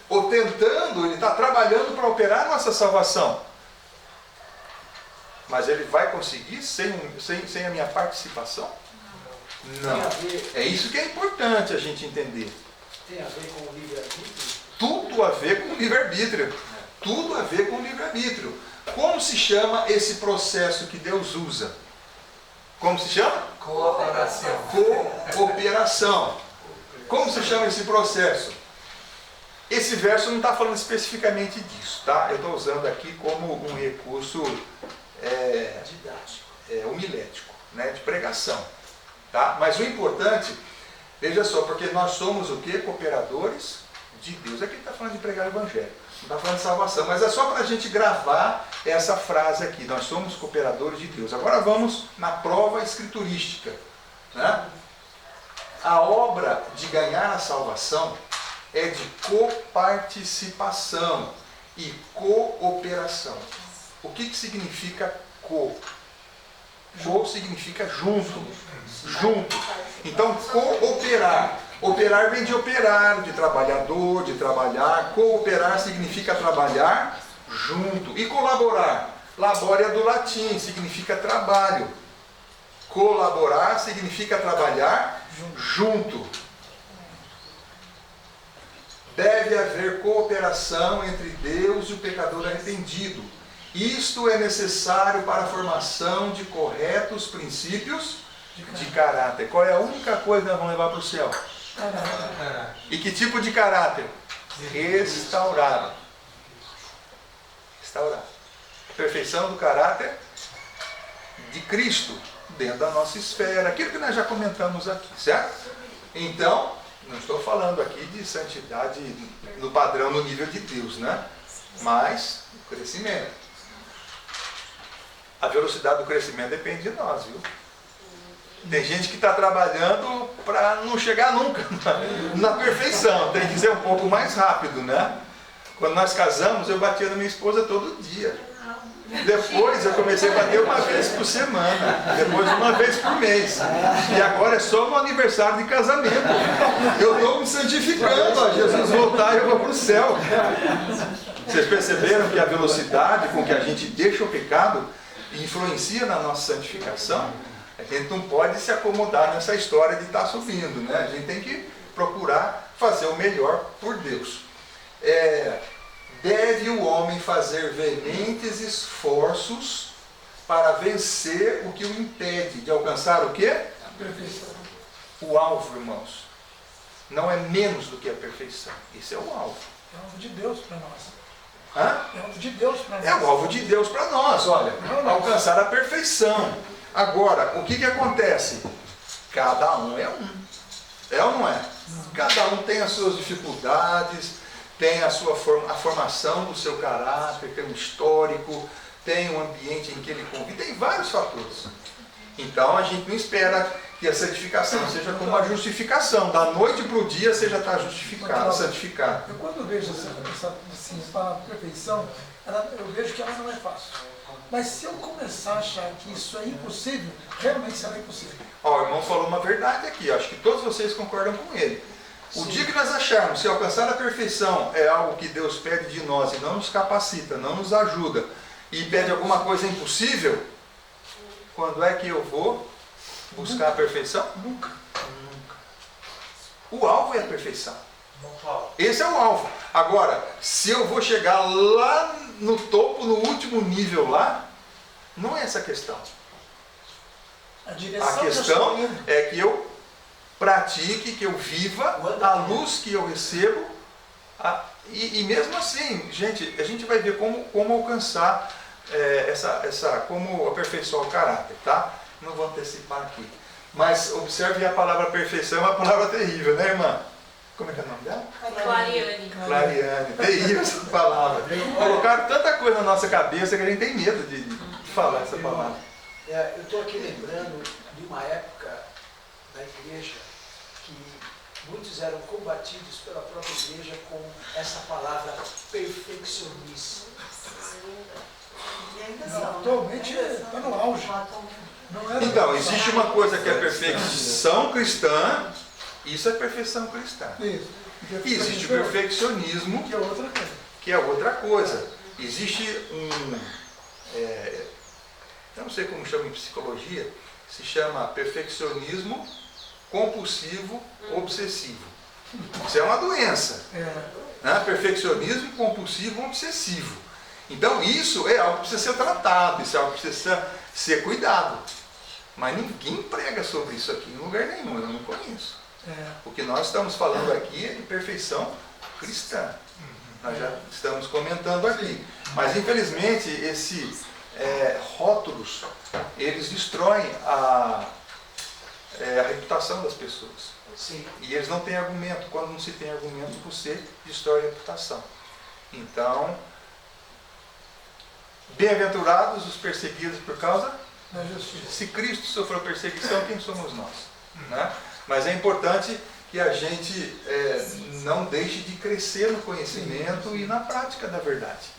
tentando, Ele está trabalhando para operar a nossa salvação. Mas Ele vai conseguir sem a minha participação? Não. É isso que é importante a gente entender.
Tem a ver com o livre-arbítrio?
Tudo a ver com o livre-arbítrio. Tudo a ver com o livre-arbítrio. Como se chama esse processo que Deus usa? Como se chama?
Cooperação.
Cooperação. Como se chama esse processo? Esse verso não está falando especificamente disso, tá? Eu estou usando aqui como um recurso
Didático.
homilético, né? De pregação. Tá? Mas o importante, veja só, porque nós somos o quê? Cooperadores de Deus. Aqui ele está falando de pregar o Evangelho, não está falando de salvação, mas é só para a gente gravar essa frase aqui, nós somos cooperadores de Deus. Agora vamos na prova escriturística. Né? A obra de ganhar a salvação é de coparticipação e cooperação. O que significa co? Co significa junto. Junto. Então, cooperar. Operar vem de operário, de trabalhador, de trabalhar. Cooperar significa trabalhar junto. E colaborar. Labore é do latim, significa trabalho. Colaborar significa trabalhar junto. Deve haver cooperação entre Deus e o pecador arrependido. Isto é necessário para a formação de corretos princípios de caráter. Qual é a única coisa que nós vamos levar para o céu? E que tipo de caráter? Restaurado. Restaurado. Perfeição do caráter de Cristo dentro da nossa esfera. Aquilo que nós já comentamos aqui, certo? Então, não estou falando aqui de santidade no padrão, no nível de Deus, né? Mas o crescimento. A velocidade do crescimento depende de nós, viu? Tem gente que está trabalhando para não chegar nunca na perfeição. Tem que ser um pouco mais rápido, né? Quando nós casamos, eu batia na minha esposa todo dia. Depois eu comecei a bater uma vez por semana. Depois uma vez por mês. E agora é só no aniversário de casamento. Eu estou me santificando. Ó, Jesus voltar e eu vou para o céu. Vocês perceberam que a velocidade com que a gente deixa o pecado influencia na nossa santificação? A gente não pode se acomodar nessa história de estar subindo, né? A gente tem que procurar fazer o melhor por Deus. Deve o homem fazer veementes esforços para vencer o que o impede de alcançar o quê?
A perfeição.
O alvo, irmãos. Não é menos do que a perfeição. Esse é o alvo.
É alvo de Deus para nós.
Hã?
É alvo de Deus para nós.
É o alvo de Deus para nós, olha, alcançar a perfeição. Agora, o que acontece? Cada um é um. É ou não é? Cada um tem as suas dificuldades, tem a formação do seu caráter, tem um histórico, tem um ambiente em que ele convive, tem vários fatores. Então a gente não espera que a santificação seja como uma justificação, da noite para o dia você já está justificado, santificado.
Eu quando vejo assim, a palavra perfeição, eu vejo que ela não é fácil. Mas se eu começar a achar que isso é impossível, realmente será impossível.
Ó, o irmão falou uma verdade aqui, acho que todos vocês concordam com ele. O dia que nós acharmos que alcançar a perfeição é algo que Deus pede de nós e não nos capacita, não nos ajuda, e pede alguma coisa impossível, quando é que eu vou buscar a perfeição?
Nunca.
O alvo é a perfeição. Esse é o alvo. Agora, se eu vou chegar lá no topo, no último nível lá, não é essa a questão.
A
A
direção
questão é que eu pratique, que eu viva a luz que eu recebo. E mesmo assim, gente, a gente vai ver como alcançar como aperfeiçoar o caráter, tá? Não vou antecipar aqui. Mas observe a palavra perfeição, é uma palavra terrível, né, irmã? Como é que é o nome dela?
Clariane.
Clariane. Terrível essa palavra. Colocaram tanta coisa na nossa cabeça que a gente tem medo de falar essa palavra.
Eu estou aqui lembrando de uma época da igreja que muitos eram combatidos pela própria igreja com essa palavra perfeccionismo.
Atualmente está no auge. Não era
Então, existe uma coisa que é perfeição cristã, isso é perfeição cristã.
Isso.
E existe o perfeccionismo,
Que é outra coisa.
que é outra coisa. Existe eu não sei como chama em psicologia, se chama perfeccionismo compulsivo obsessivo. Isso é uma doença. Né? Perfeccionismo compulsivo obsessivo. Então isso é algo que precisa ser tratado, isso é algo que precisa ser cuidado. Mas ninguém prega sobre isso aqui em lugar nenhum, eu não conheço. O que nós estamos falando aqui é de perfeição cristã. Nós já estamos comentando aqui. Mas infelizmente esses rótulos, eles destroem a reputação das pessoas.
Sim.
E eles não têm argumento. Quando não se tem argumento, você destrói a reputação. Então, bem-aventurados os perseguidos por causa
Na justiça.
se Cristo sofreu perseguição, quem somos nós? Né? Mas é importante que a gente não deixe de crescer no conhecimento e na prática da verdade.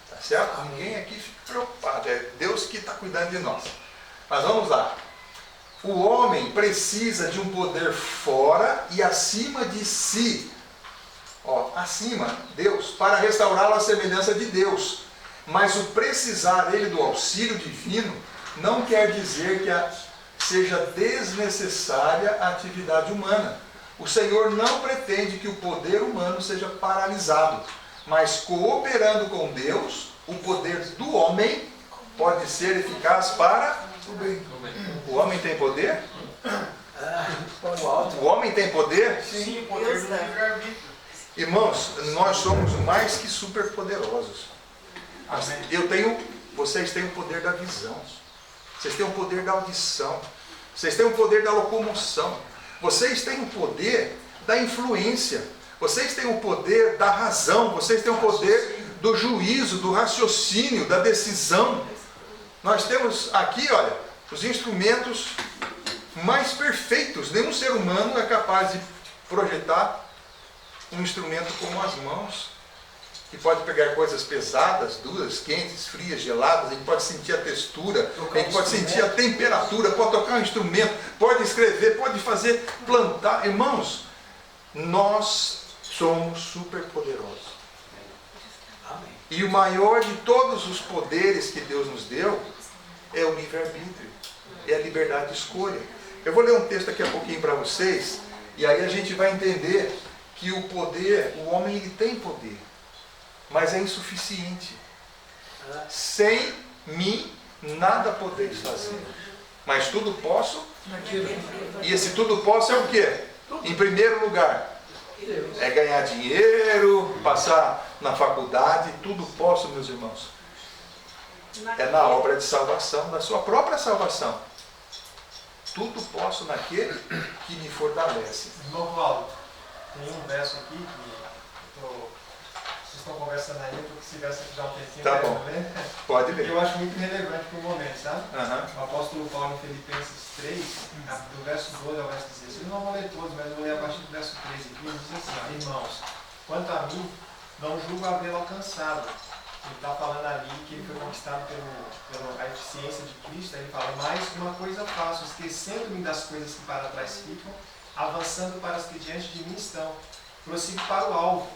Tá certo? Ninguém aqui fica preocupado, é Deus que está cuidando de nós. Mas vamos lá. O homem precisa de um poder fora e acima de si. Acima, Deus, para restaurá-lo à semelhança de Deus. Mas o precisar dele do auxílio divino não quer dizer que seja desnecessária a atividade humana. O Senhor não pretende que o poder humano seja paralisado, mas cooperando com Deus, o poder do homem pode ser eficaz para o bem. O homem tem poder? O homem tem poder?
Sim, o poder do livre-arbítrio.
Irmãos, nós somos mais que superpoderosos. Vocês têm o poder da visão. Vocês têm o poder da audição. Vocês têm o poder da locomoção. Vocês têm o poder da influência. Vocês têm o poder da razão. Vocês têm o poder do juízo, do raciocínio, da decisão. Nós temos aqui, olha, os instrumentos mais perfeitos. Nenhum ser humano é capaz de projetar um instrumento como as mãos, que pode pegar coisas pesadas, duras, quentes, frias, geladas, a gente pode sentir a textura, a gente pode sentir a temperatura, pode tocar um instrumento, pode escrever, pode fazer, plantar. Irmãos, nós somos super poderosos. E o maior de todos os poderes que Deus nos deu é o livre-arbítrio, é a liberdade de escolha. Eu vou ler um texto daqui a pouquinho para vocês, e aí a gente vai entender que o poder, o homem ele tem poder, mas é insuficiente. Sem mim nada podeis fazer, mas tudo posso. E esse tudo posso é o quê? Em primeiro lugar, É ganhar dinheiro, passar na faculdade, tudo posso, meus irmãos. É na obra de salvação, da sua própria salvação. Tudo posso naquele que me fortalece.
Irmão Paulo, tem um verso aqui que vocês estão conversando aí, eu estou com esse verso aqui já há um tempinho.
Tá bom,
ler.
pode
Que
ler.
eu acho muito relevante para o momento, sabe?
Aham.
O apóstolo Paulo em Filipenses 3, do verso 12 ao verso 16. Eu não vou ler todos, mas eu vou ler a partir do verso 13 aqui. Ele diz assim, ó, irmãos, quanto a mim, não julgo havê-lo alcançado. Ele está falando ali que ele foi conquistado pela eficiência de Cristo. Aí ele fala, mas uma coisa faço, esquecendo-me das coisas que para trás ficam, avançando para as que diante de mim estão. Prossigo para o alvo,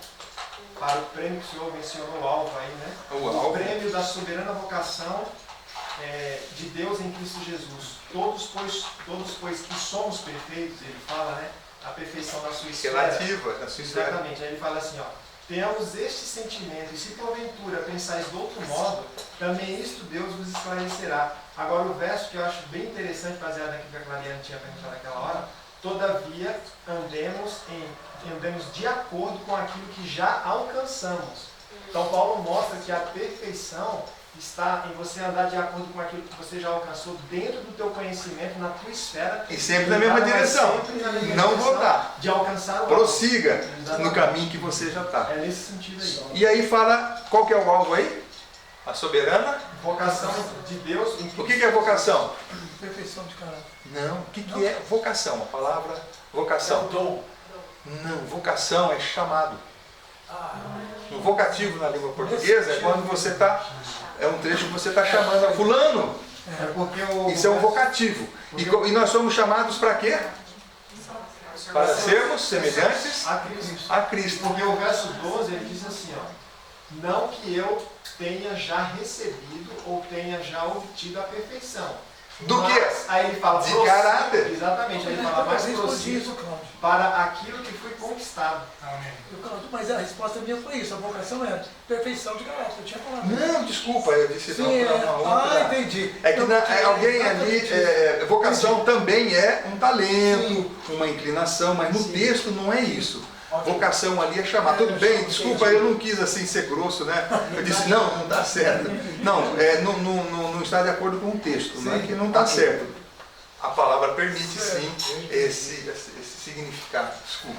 para o prêmio que o Senhor mencionou, o alvo aí, né? O prêmio da soberana vocação de Deus em Cristo Jesus. Todos, pois que somos perfeitos, ele fala, né? A perfeição da sua esfera.
Relativa, da sua esfera.
Exatamente. Aí ele fala assim, ó. Tenhamos este sentimento, e se porventura pensais de outro modo, também isto Deus vos esclarecerá. Agora o verso que eu acho bem interessante, baseado naquilo que a Clariane tinha perguntado naquela hora, todavia andemos de acordo com aquilo que já alcançamos. Então Paulo mostra que a perfeição está em você andar de acordo com aquilo que você já alcançou dentro do teu conhecimento, na tua esfera.
E sempre na mesma direção. Não voltar.
De alcançar o
Prossiga no caminho que você já está.
É nesse sentido aí.
E aí fala, qual que é o alvo aí? A soberana?
Vocação de Deus.
O que é vocação?
Perfeição de caráter.
Não, o que é vocação? A palavra vocação.
Dom.
Não, vocação é chamado. O vocativo na língua portuguesa é quando você está... É um trecho que você está chamando a fulano.
É porque
Isso é um vocativo. E nós somos chamados para quê? Para sermos semelhantes a Cristo.
Porque o verso 12 ele diz assim, ó, não que eu tenha já recebido ou tenha já obtido a perfeição.
Do que?
Aí ele fala
de caráter.
Exatamente, aí ele fala mais prossigo para aquilo que foi conquistado.
Mas a resposta minha foi isso, a vocação é perfeição de caráter, eu tinha falado.
Não, desculpa, eu disse não
Sim,
para uma outra.
Ah, entendi.
É que alguém ali, vocação também é um talento, uma inclinação, mas no texto não é isso. Vocação ali é chamar. Tudo bem, desculpa, eu não quis assim ser grosso, né? Eu disse, não dá certo. Não, não está de acordo com o texto, não é que não está certo. A palavra permite sim esse significado, desculpa.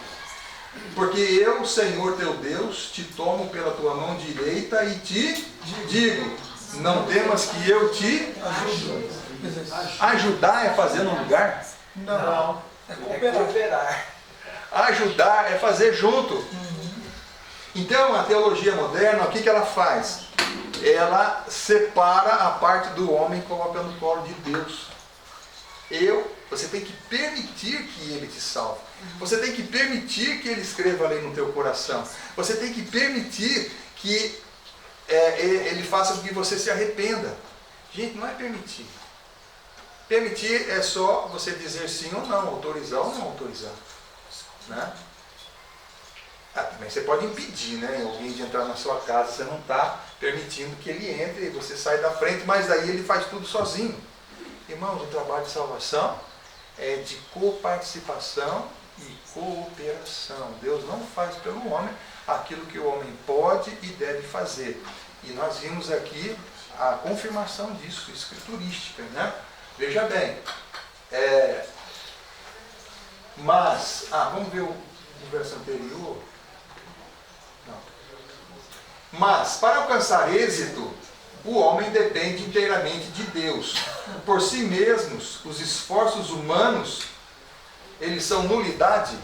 Porque eu, Senhor teu Deus, te tomo pela tua mão direita e te digo, não temas que eu te ajude. Ajudar é fazer no lugar?
Não, é cooperar.
Ajudar é fazer junto. Então a teologia moderna, o que ela faz? Ela separa a parte do homem e coloca no colo de Deus. Você tem que permitir que Ele te salve. Você tem que permitir que Ele escreva ali no teu coração. Você tem que permitir que Ele faça com que você se arrependa. Gente, não é permitir. Permitir é só você dizer sim ou não, autorizar ou não autorizar. Né? Também você pode impedir, né? Alguém de entrar na sua casa, você não está permitindo que ele entre, você sai da frente, mas daí ele faz tudo sozinho. Irmãos, o trabalho de salvação é de coparticipação e cooperação. Deus não faz pelo homem aquilo que o homem pode e deve fazer. E nós vimos aqui a confirmação disso, escriturística, né? Veja bem, mas, vamos ver o verso anterior. Não. Mas, para alcançar êxito, o homem depende inteiramente de Deus. Por si mesmos, os esforços humanos, eles são nulidade?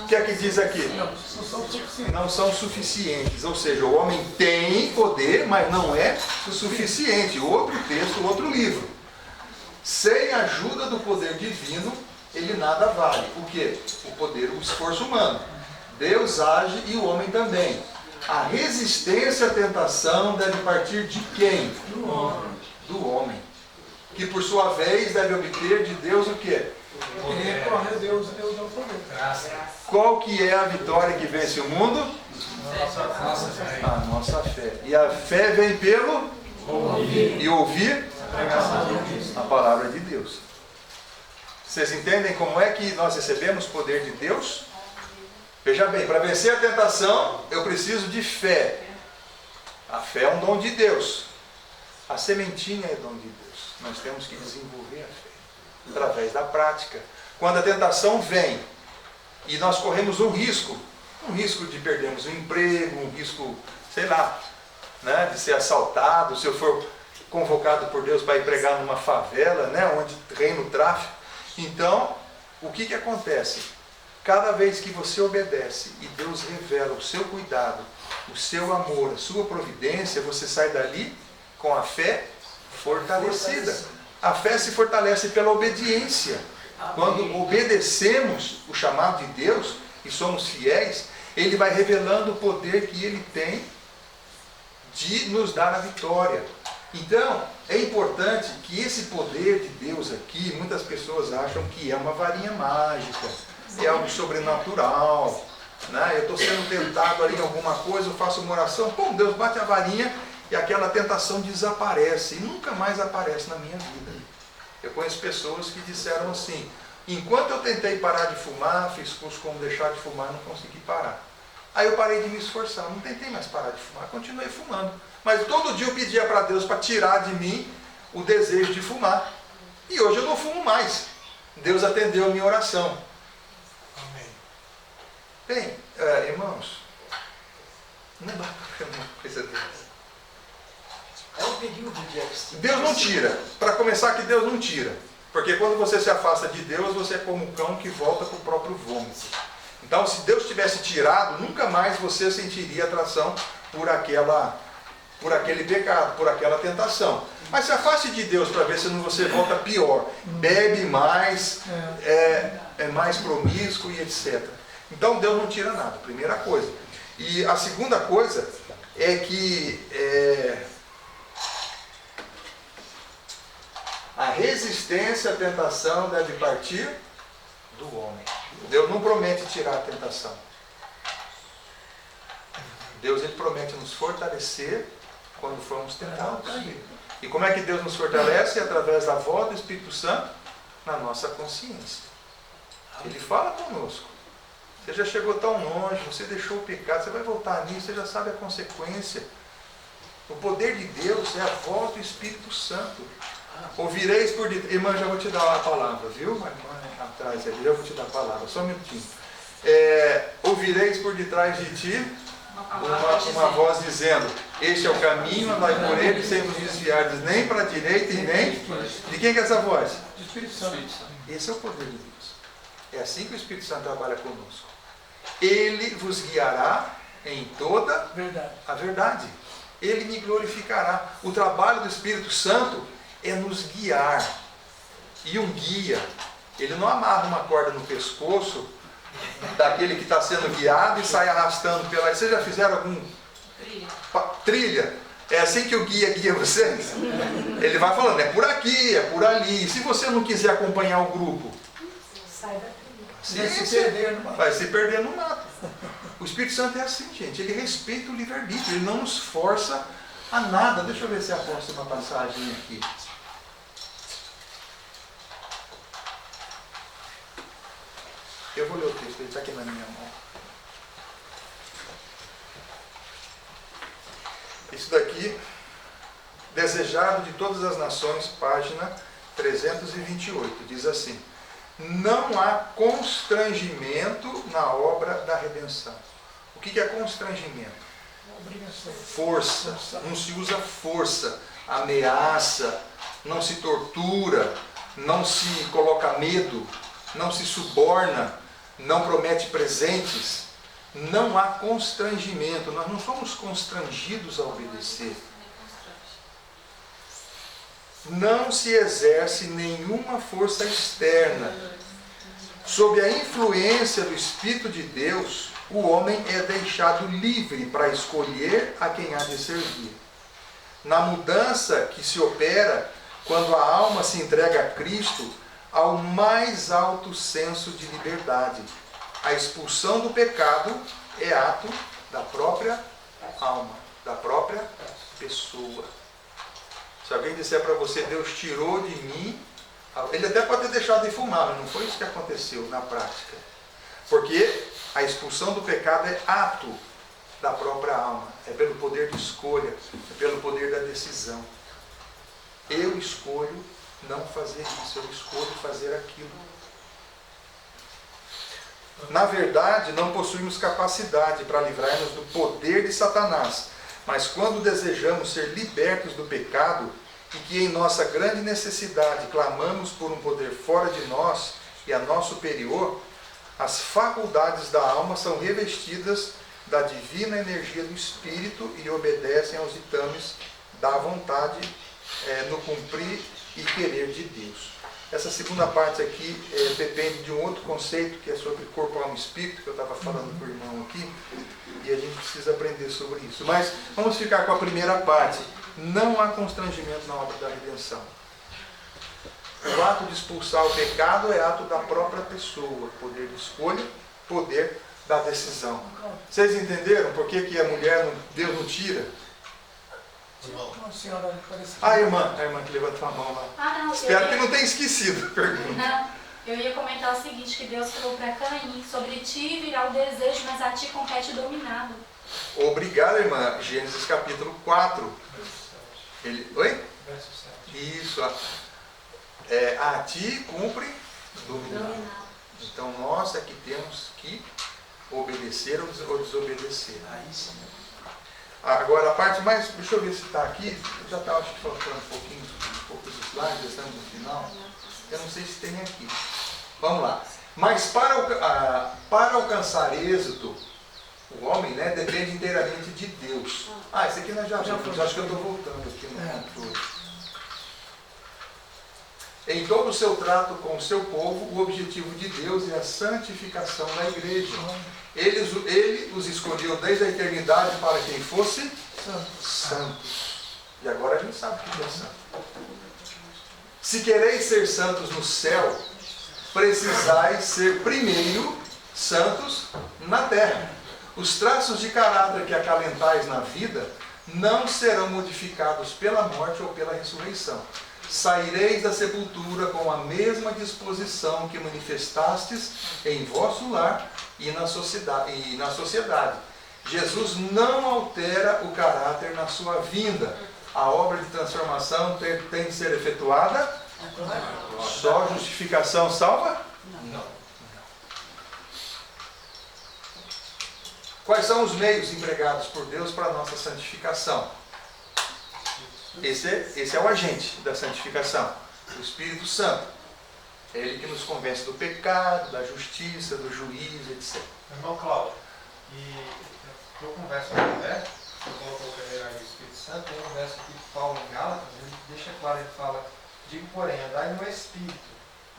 O que é que diz aqui? Não são suficientes. Ou seja, o homem tem poder, mas não é o suficiente. Outro texto, outro livro. Sem a ajuda do poder divino, ele nada vale. O quê? O poder, o esforço humano. Deus age e o homem também. A resistência à tentação deve partir de quem? Do homem. Do homem. Que por sua vez deve obter de Deus o quê?
Recorre a Deus e Deus dá o poder.
Qual que é a vitória que vence o mundo? A nossa fé. E a fé vem pelo ouvir. E ouvir a palavra de Deus. Vocês entendem como é que nós recebemos poder de Deus? Veja bem, para vencer a tentação, eu preciso de fé. A fé é um dom de Deus. A sementinha é dom de Deus. Nós temos que desenvolver a fé através da prática. Quando a tentação vem e nós corremos um risco de perdermos o emprego, um risco, sei lá, né, de ser assaltado, se eu for convocado por Deus para ir pregar numa favela, né, onde reina o tráfico. Então, o que acontece? Cada vez que você obedece e Deus revela o seu cuidado, o seu amor, a sua providência, você sai dali com a fé fortalecida. A fé se fortalece pela obediência. Quando obedecemos o chamado de Deus e somos fiéis, Ele vai revelando o poder que Ele tem de nos dar a vitória. Então, é importante que esse poder de Deus aqui, muitas pessoas acham que é uma varinha mágica, é algo sobrenatural, né? Eu estou sendo tentado ali em alguma coisa, eu faço uma oração, pum, Deus bate a varinha e aquela tentação desaparece e nunca mais aparece na minha vida. Eu conheço pessoas que disseram assim: enquanto eu tentei parar de fumar, fiz curso como deixar de fumar, não consegui parar. Aí eu parei de me esforçar, não tentei mais parar de fumar, continuei fumando. Mas todo dia eu pedia para Deus para tirar de mim o desejo de fumar. E hoje eu não fumo mais. Deus atendeu a minha oração.
Amém.
Bem, irmãos, não dá para fazer uma coisa dessa.
É um período de abstinência.
Deus não tira. Para começar, que Deus não tira. Porque quando você se afasta de Deus, você é como um cão que volta para o próprio vômito. Então, se Deus tivesse tirado, nunca mais você sentiria atração por aquele pecado, por aquela tentação. Mas se afaste de Deus para ver se não você volta pior. Bebe mais, é mais promíscuo e etc. Então, Deus não tira nada, primeira coisa. E a segunda coisa é que a resistência à tentação deve partir do homem. Deus não promete tirar a tentação. Deus, Ele promete nos fortalecer quando formos tentados. E como é que Deus nos fortalece? Através da voz do Espírito Santo na nossa consciência. Ele fala conosco. Você já chegou tão longe, você deixou o pecado, você vai voltar nisso, você já sabe a consequência. O poder de Deus é a voz do Espírito Santo. Ouvireis por detrás. Irmã, já vou te dar a palavra, viu? A irmã atrás ali, já vou te dar a palavra, só um minutinho. Ouvireis por detrás de ti uma voz dizendo: este é o caminho, andai por ele, sem vos desviar nem para a direita e nem. De quem que é essa voz?
Do Espírito Santo.
Esse é o poder de Deus. É assim que o Espírito Santo trabalha conosco. Ele vos guiará em toda a verdade. Ele me glorificará. O trabalho do Espírito Santo é nos guiar. E um guia, ele não amarra uma corda no pescoço daquele que está sendo guiado e sai arrastando pela... Vocês já fizeram algum... Trilha? É assim que o guia guia vocês? Ele vai falando, é por aqui, é por ali. E se você não quiser acompanhar o grupo?
Sai da trilha.
Vai se perder no mato. O Espírito Santo é assim, gente. Ele respeita o livre-arbítrio. Ele não nos força a nada. Deixa eu ver se aposto uma passagem aqui. Eu vou ler o texto, ele está aqui na minha mão. Isso daqui, Desejado de Todas as Nações, página 328, diz assim: não há constrangimento na obra da redenção. O que é constrangimento? Força. Não se usa força, ameaça, não se tortura, não se coloca medo, não se suborna, não promete presentes. Não há constrangimento. Nós não somos constrangidos a obedecer. Não se exerce nenhuma força externa. Sob a influência do Espírito de Deus, o homem é deixado livre para escolher a quem há de servir. Na mudança que se opera quando a alma se entrega a Cristo, há o mais alto senso de liberdade. A expulsão do pecado é ato da própria alma, da própria pessoa. Se alguém disser para você, Deus tirou de mim, ele até pode ter deixado de fumar, mas não foi isso que aconteceu na prática. Porque A expulsão do pecado é ato da própria alma, é pelo poder de escolha, é pelo poder da decisão. Eu escolho não fazer isso, eu escolho fazer aquilo. Na verdade, não possuímos capacidade para livrar-nos do poder de Satanás, mas quando desejamos ser libertos do pecado e que em nossa grande necessidade clamamos por um poder fora de nós e a nós superior, as faculdades da alma são revestidas da divina energia do Espírito e obedecem aos ditames da vontade no cumprir e querer de Deus. Essa segunda parte aqui depende de um outro conceito que é sobre corpo, alma e espírito, que eu estava falando com o irmão aqui, e a gente precisa aprender sobre isso. Mas vamos ficar com a primeira parte. Não há constrangimento na obra da redenção. O ato de expulsar o pecado é ato da própria pessoa, poder de escolha, poder da decisão. Vocês entenderam por que, que a mulher, Deus não tira?
Uma senhora parece que...
A irmã que levantou a mão lá.
Não,
Espero que não tenha esquecido a pergunta.
Não, eu ia comentar o seguinte, que Deus falou para Caim, sobre ti virá o desejo, mas a ti compete dominado.
Obrigado, irmã. Gênesis capítulo 4. Oi?
Verso 7.
Isso. A ti cumpre dominar. Então nós é que temos que obedecer ou desobedecer.
Aí sim.
Agora a parte mais, deixa eu ver se está aqui, já está acho que faltando poucos slides, já estamos no final. Eu não sei se tem aqui. Vamos lá. Mas para alcançar êxito, o homem, né, depende inteiramente de Deus. Esse aqui nós já vimos, acho que eu estou voltando aqui no controle. Em todo o seu trato com o seu povo, o objetivo de Deus é a santificação da igreja. Ele os escolheu desde a eternidade para quem fosse santos. E agora a gente sabe o que é santo. Se quereis ser santos no céu, precisais ser primeiro santos na terra. Os traços de caráter que acalentais na vida não serão modificados pela morte ou pela ressurreição. Saireis da sepultura com a mesma disposição que manifestastes em vosso lar e na sociedade. Jesus não altera o caráter na sua vinda. A obra de transformação tem de ser efetuada? Só justificação salva? Não. Quais são os meios empregados por Deus para a nossa santificação? Esse é o agente da santificação, o Espírito Santo. É Ele que nos convence do pecado, da justiça, do juízo, etc.
Irmão Cláudio, eu converso com o Roberto, você colocou primeiro aí o Espírito Santo, tem um verso aqui de Paulo em Gálatas, ele deixa claro, ele fala, digo porém, andai no Espírito,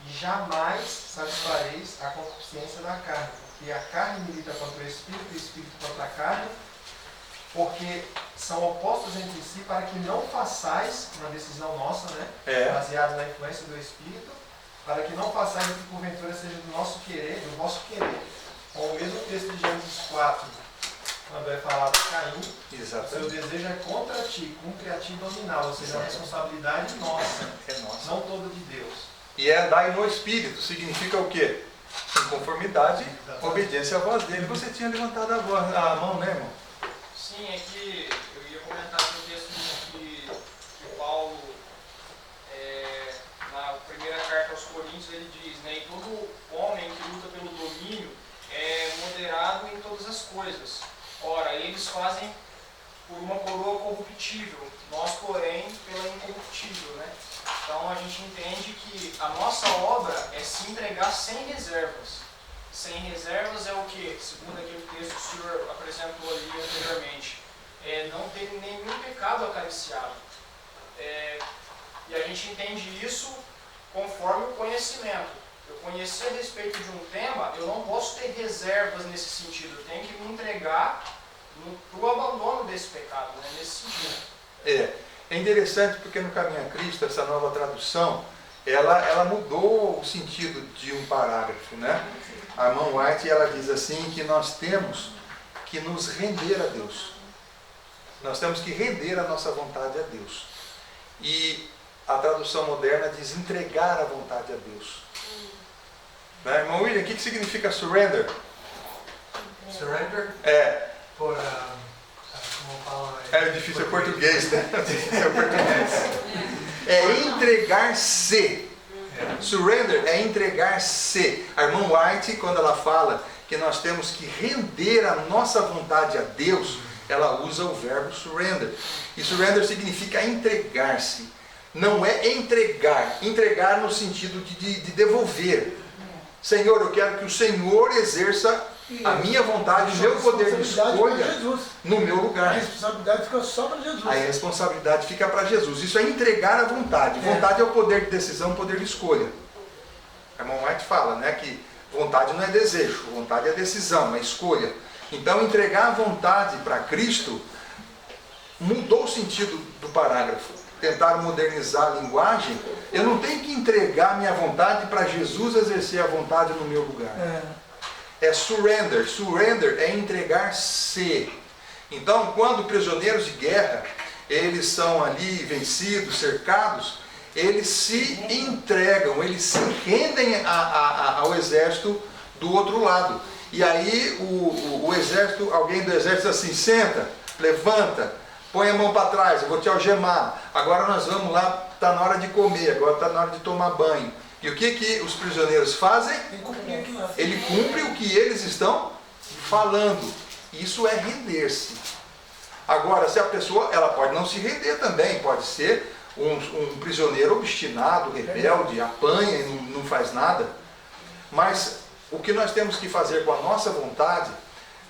e jamais satisfareis a concupiscência da carne, porque a carne milita contra o Espírito contra a carne, porque são opostos entre si para que não façais, uma decisão nossa, né? Baseada na influência do Espírito, para que não façais o que porventura seja do nosso querer, do vosso querer. Com o mesmo texto de Gênesis 4, quando é falado de Caim, o seu desejo é contra ti, cumpre a ti dominar, ou seja, a responsabilidade nossa, não toda de Deus.
E andar no Espírito significa o quê? Em conformidade, obediência à voz dele. Você tinha levantado a mão, né, irmão?
Sim, é que eu ia comentar sobre o texto que Paulo, na primeira carta aos Coríntios, ele diz, né, e todo homem que luta pelo domínio é moderado em todas as coisas. Ora, eles fazem por uma coroa corruptível, nós, porém, pela incorruptível, né? Então a gente entende que a nossa obra é se entregar sem reservas. Sem reservas é o que? Segundo aquele texto que o senhor apresentou ali anteriormente. Não ter nenhum pecado acariciado. E a gente entende isso conforme o conhecimento. Eu conhecer a respeito de um tema, eu não posso ter reservas nesse sentido. Eu tenho que me entregar para o abandono desse pecado, né? Nesse sentido.
É interessante porque no Caminho a Cristo, essa nova tradução, ela mudou o sentido de um parágrafo, né? A irmã White, ela diz assim que nós temos que nos render a Deus. Nós temos que render a nossa vontade a Deus. E a tradução moderna diz entregar a vontade a Deus. Né? Irmão William, o que significa surrender?
Surrender? Por, como fala?
É difícil em português, né? Difícil em português. É entregar-se. Surrender é entregar-se. A irmã White, quando ela fala que nós temos que render a nossa vontade a Deus, ela usa o verbo surrender. E surrender significa entregar-se. Não é entregar no sentido de devolver. Senhor, eu quero que o Senhor exerça a minha vontade, o meu poder de escolha no meu lugar.
A responsabilidade fica só para Jesus.
A responsabilidade fica para Jesus. Isso é entregar a vontade. Vontade é o poder de decisão, o poder de escolha. A irmã White fala, né, que vontade não é desejo, vontade é decisão, é escolha. Então, entregar a vontade para Cristo mudou o sentido do parágrafo. Tentaram modernizar a linguagem. Eu não tenho que entregar minha vontade para Jesus exercer a vontade no meu lugar. É surrender. Surrender é entregar-se. Então, quando prisioneiros de guerra, eles são ali vencidos, cercados, eles se entregam, eles se rendem ao exército do outro lado. E aí o exército, alguém do exército assim, senta, levanta, põe a mão para trás, eu vou te algemar. Agora nós vamos lá, está na hora de comer, agora está na hora de tomar banho. E o que os prisioneiros fazem? Ele cumpre o que eles estão falando. Isso é render-se. Agora, se a pessoa, ela pode não se render também, pode ser um prisioneiro obstinado, rebelde, apanha e não faz nada. Mas o que nós temos que fazer com a nossa vontade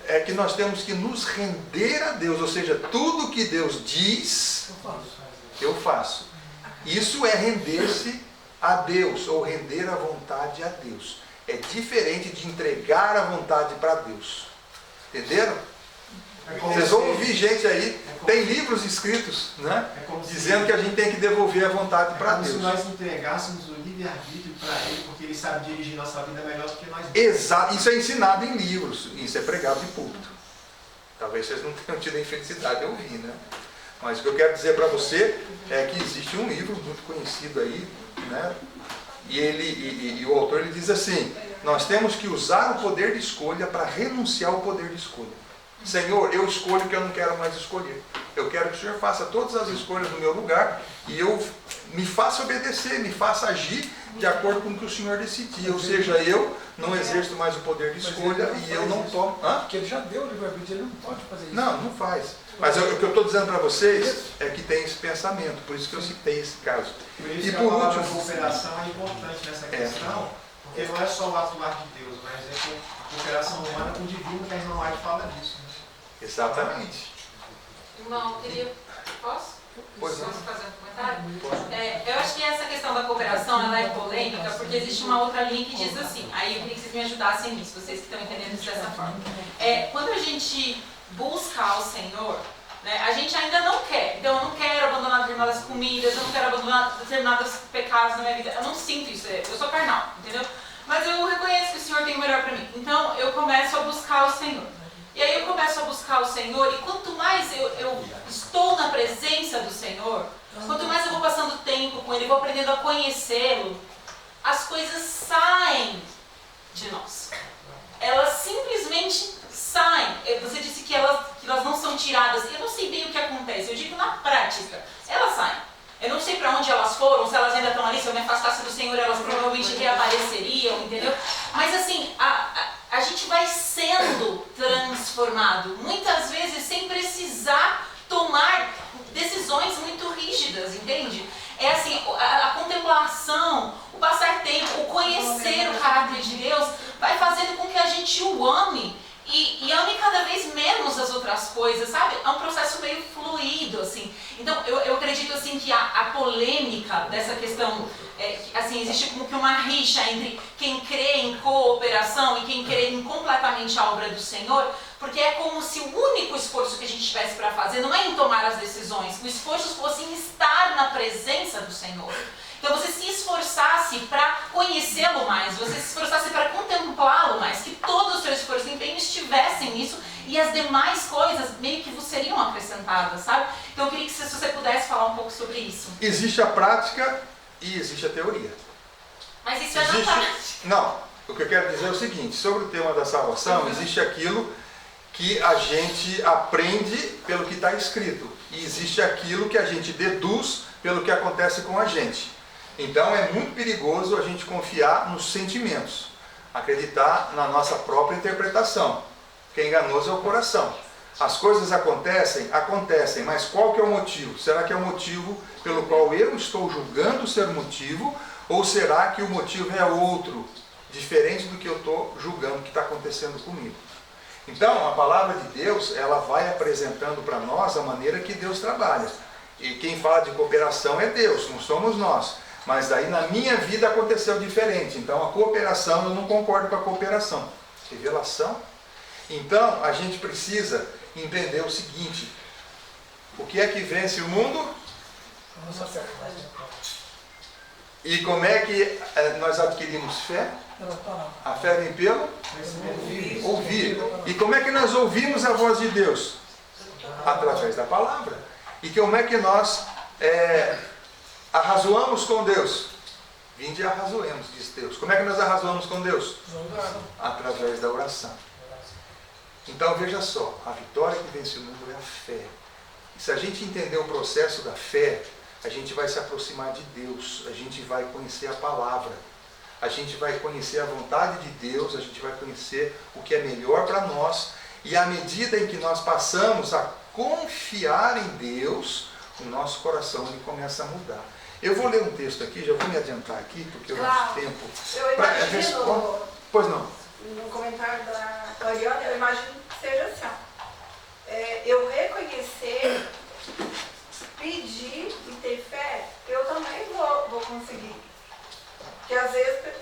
é que nós temos que nos render a Deus, ou seja, tudo que Deus diz, eu faço. Isso é render-se a Deus, ou render a vontade a Deus. É diferente de entregar a vontade para Deus. Entenderam? Vocês vão ouvir gente aí, tem livros escritos, né, dizendo que a gente tem que devolver a vontade para Deus.
Se nós entregássemos o livre-arbítrio para Ele, porque Ele sabe dirigir nossa vida melhor do que nós.
Exato, isso é ensinado em livros, isso é pregado em púlpito. Talvez vocês não tenham tido a infelicidade de ouvir, né? Mas o que eu quero dizer para você é que existe um livro muito conhecido aí, né? E o autor ele diz assim: nós temos que usar o poder de escolha para renunciar ao poder de escolha. Senhor, eu escolho o que eu não quero mais escolher. Eu quero que o Senhor faça todas as escolhas no meu lugar e eu me faça obedecer, me faça agir de acordo com o que o Senhor decidir. Ou seja, eu não exerço mais o poder de escolha e eu não tomo.
Porque ele já deu o livre-arbítrio, ele não pode fazer isso.
Não faz. Mas o que eu estou dizendo para vocês é que tem esse pensamento, por isso que eu citei esse caso.
E por último, a cooperação é importante nessa questão, porque não é só o atuar de Deus, mas é a cooperação humana com o divino, que a irmã White fala disso. Né?
Exatamente.
Irmão, posso?
Pois não.
Posso fazer um comentário? Eu acho que essa questão da cooperação ela é polêmica, porque existe uma outra linha que diz assim, aí eu queria que vocês me ajudassem nisso, vocês que estão entendendo isso dessa forma. Quando a gente busca ao Senhor, né, a gente ainda não quer. Então eu não quero abandonar determinadas comidas, eu não quero abandonar determinados pecados na minha vida. Eu não sinto isso, eu sou carnal, entendeu? Mas eu reconheço que o Senhor tem o melhor para mim. Então eu começo a buscar o Senhor. E aí eu começo a buscar o Senhor, e quanto mais eu estou na presença do Senhor, quanto mais eu vou passando tempo com Ele, vou aprendendo a conhecê-lo, as coisas saem de nós. Elas simplesmente saem. Você disse que elas não são tiradas. Eu não sei bem o que acontece, eu digo na prática. Elas saem. Eu não sei para onde elas foram, se elas ainda estão ali, se eu me afastasse do Senhor, elas provavelmente reapareceriam, entendeu? Mas assim, a gente vai sendo transformado, muitas vezes sem precisar tomar decisões muito rígidas, entende? É assim, a contemplação, o passar tempo, o conhecer o caráter de Deus, vai fazendo com que a gente o ame. E ame cada vez menos as outras coisas, sabe? É um processo meio fluido, assim. Então, eu acredito, assim, que a polêmica dessa questão, assim, existe como que uma rixa entre quem crê em cooperação e quem crê em completamente a obra do Senhor, porque é como se o único esforço que a gente tivesse para fazer não é em tomar as decisões, o esforço fosse em estar na presença do Senhor. Então você se esforçasse para conhecê-lo mais, você se esforçasse para contemplá-lo mais, que todo o seu esforço e empenho estivessem nisso e as demais coisas meio que vos seriam acrescentadas, sabe? Então eu queria que se você pudesse falar um pouco sobre isso.
Existe a prática e existe a teoria.
Mas isso é na prática.
Não, o que eu quero dizer é o seguinte, sobre o tema da salvação, existe aquilo que a gente aprende pelo que está escrito. E existe aquilo que a gente deduz pelo que acontece com a gente. Então é muito perigoso a gente confiar nos sentimentos, acreditar na nossa própria interpretação. Porque enganoso é o coração. As coisas acontecem, mas qual que é o motivo? Será que é o motivo pelo qual eu estou julgando ser o motivo? Ou será que o motivo é outro, diferente do que eu estou julgando que está acontecendo comigo? Então, a palavra de Deus, ela vai apresentando para nós a maneira que Deus trabalha. E quem fala de cooperação é Deus, não somos nós. Mas daí na minha vida aconteceu diferente. Então, a cooperação, eu não concordo com a cooperação. Revelação. Então, a gente precisa entender o seguinte: o que é que vence o mundo? E como é que nós adquirimos fé? A fé vem pelo ouvir. E como é que nós ouvimos a voz de Deus? Através da palavra. E como é que nós arrazoamos com Deus? Vinde e arrazoemos, diz Deus. Como é que nós arrazoamos com Deus? Através da oração. Então veja só, a vitória que vence o mundo é a fé. E se a gente entender o processo da fé, a gente vai se aproximar de Deus, a gente vai conhecer a palavra, a gente vai conhecer a vontade de Deus, a gente vai conhecer o que é melhor para nós, e à medida em que nós passamos a confiar em Deus, o nosso coração ele começa a mudar. Eu vou ler um texto aqui, já vou me adiantar aqui, porque o nosso tempo...
Eu imagino,
pois não.
No comentário da Ariana, eu imagino que seja assim, eu reconhecer, pedir e ter fé, eu também vou conseguir. Porque às vezes,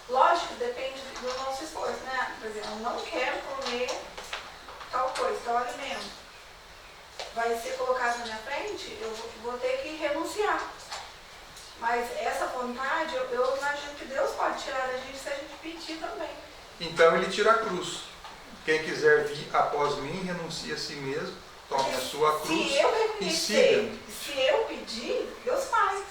lógico, depende do nosso esforço, né? Por exemplo, eu não quero comer tal coisa, tal alimento. Vai ser colocado na minha frente, eu vou ter que renunciar. Mas essa vontade, eu imagino que Deus pode tirar da gente se a gente pedir também.
Então ele tira a cruz. Quem quiser vir após mim, renuncie a si mesmo, tome a sua cruz e siga-me.
Se eu pedir, Deus faz.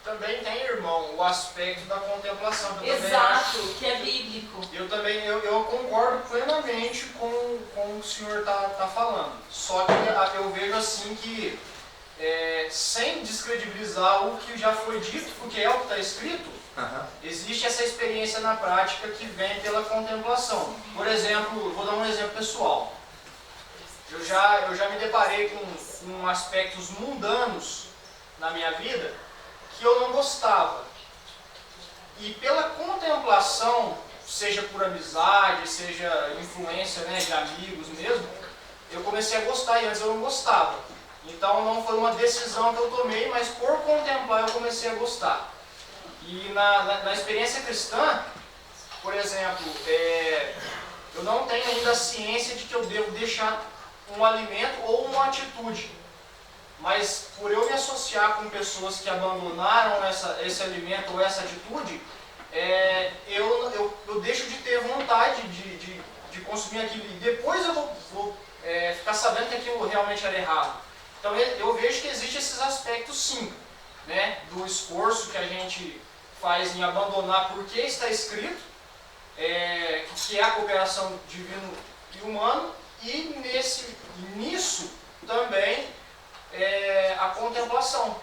Também tem, irmão, o aspecto da contemplação.
Exato, que é bíblico.
Eu concordo plenamente com o senhor está falando. Só que eu vejo assim que, sem descredibilizar o que já foi dito, porque é o que está escrito, existe essa experiência na prática que vem pela contemplação. Por exemplo, vou dar um exemplo pessoal. Eu já me deparei com aspectos mundanos na minha vida que eu não gostava. E pela contemplação, seja por amizade, seja influência, né, de amigos mesmo, eu comecei a gostar e antes eu não gostava. Então não foi uma decisão que eu tomei, mas por contemplar eu comecei a gostar. E na experiência cristã, por exemplo, eu não tenho ainda a ciência de que eu devo deixar um alimento ou uma atitude. Mas por eu me associar com pessoas que abandonaram esse alimento ou essa atitude, eu deixo de ter vontade de consumir aquilo. E depois eu vou ficar sabendo que aquilo realmente era errado. Então eu vejo que existem esses aspectos sim, né, do esforço que a gente faz em abandonar porque está escrito, que é a cooperação divino e humano, e nisso também a contemplação.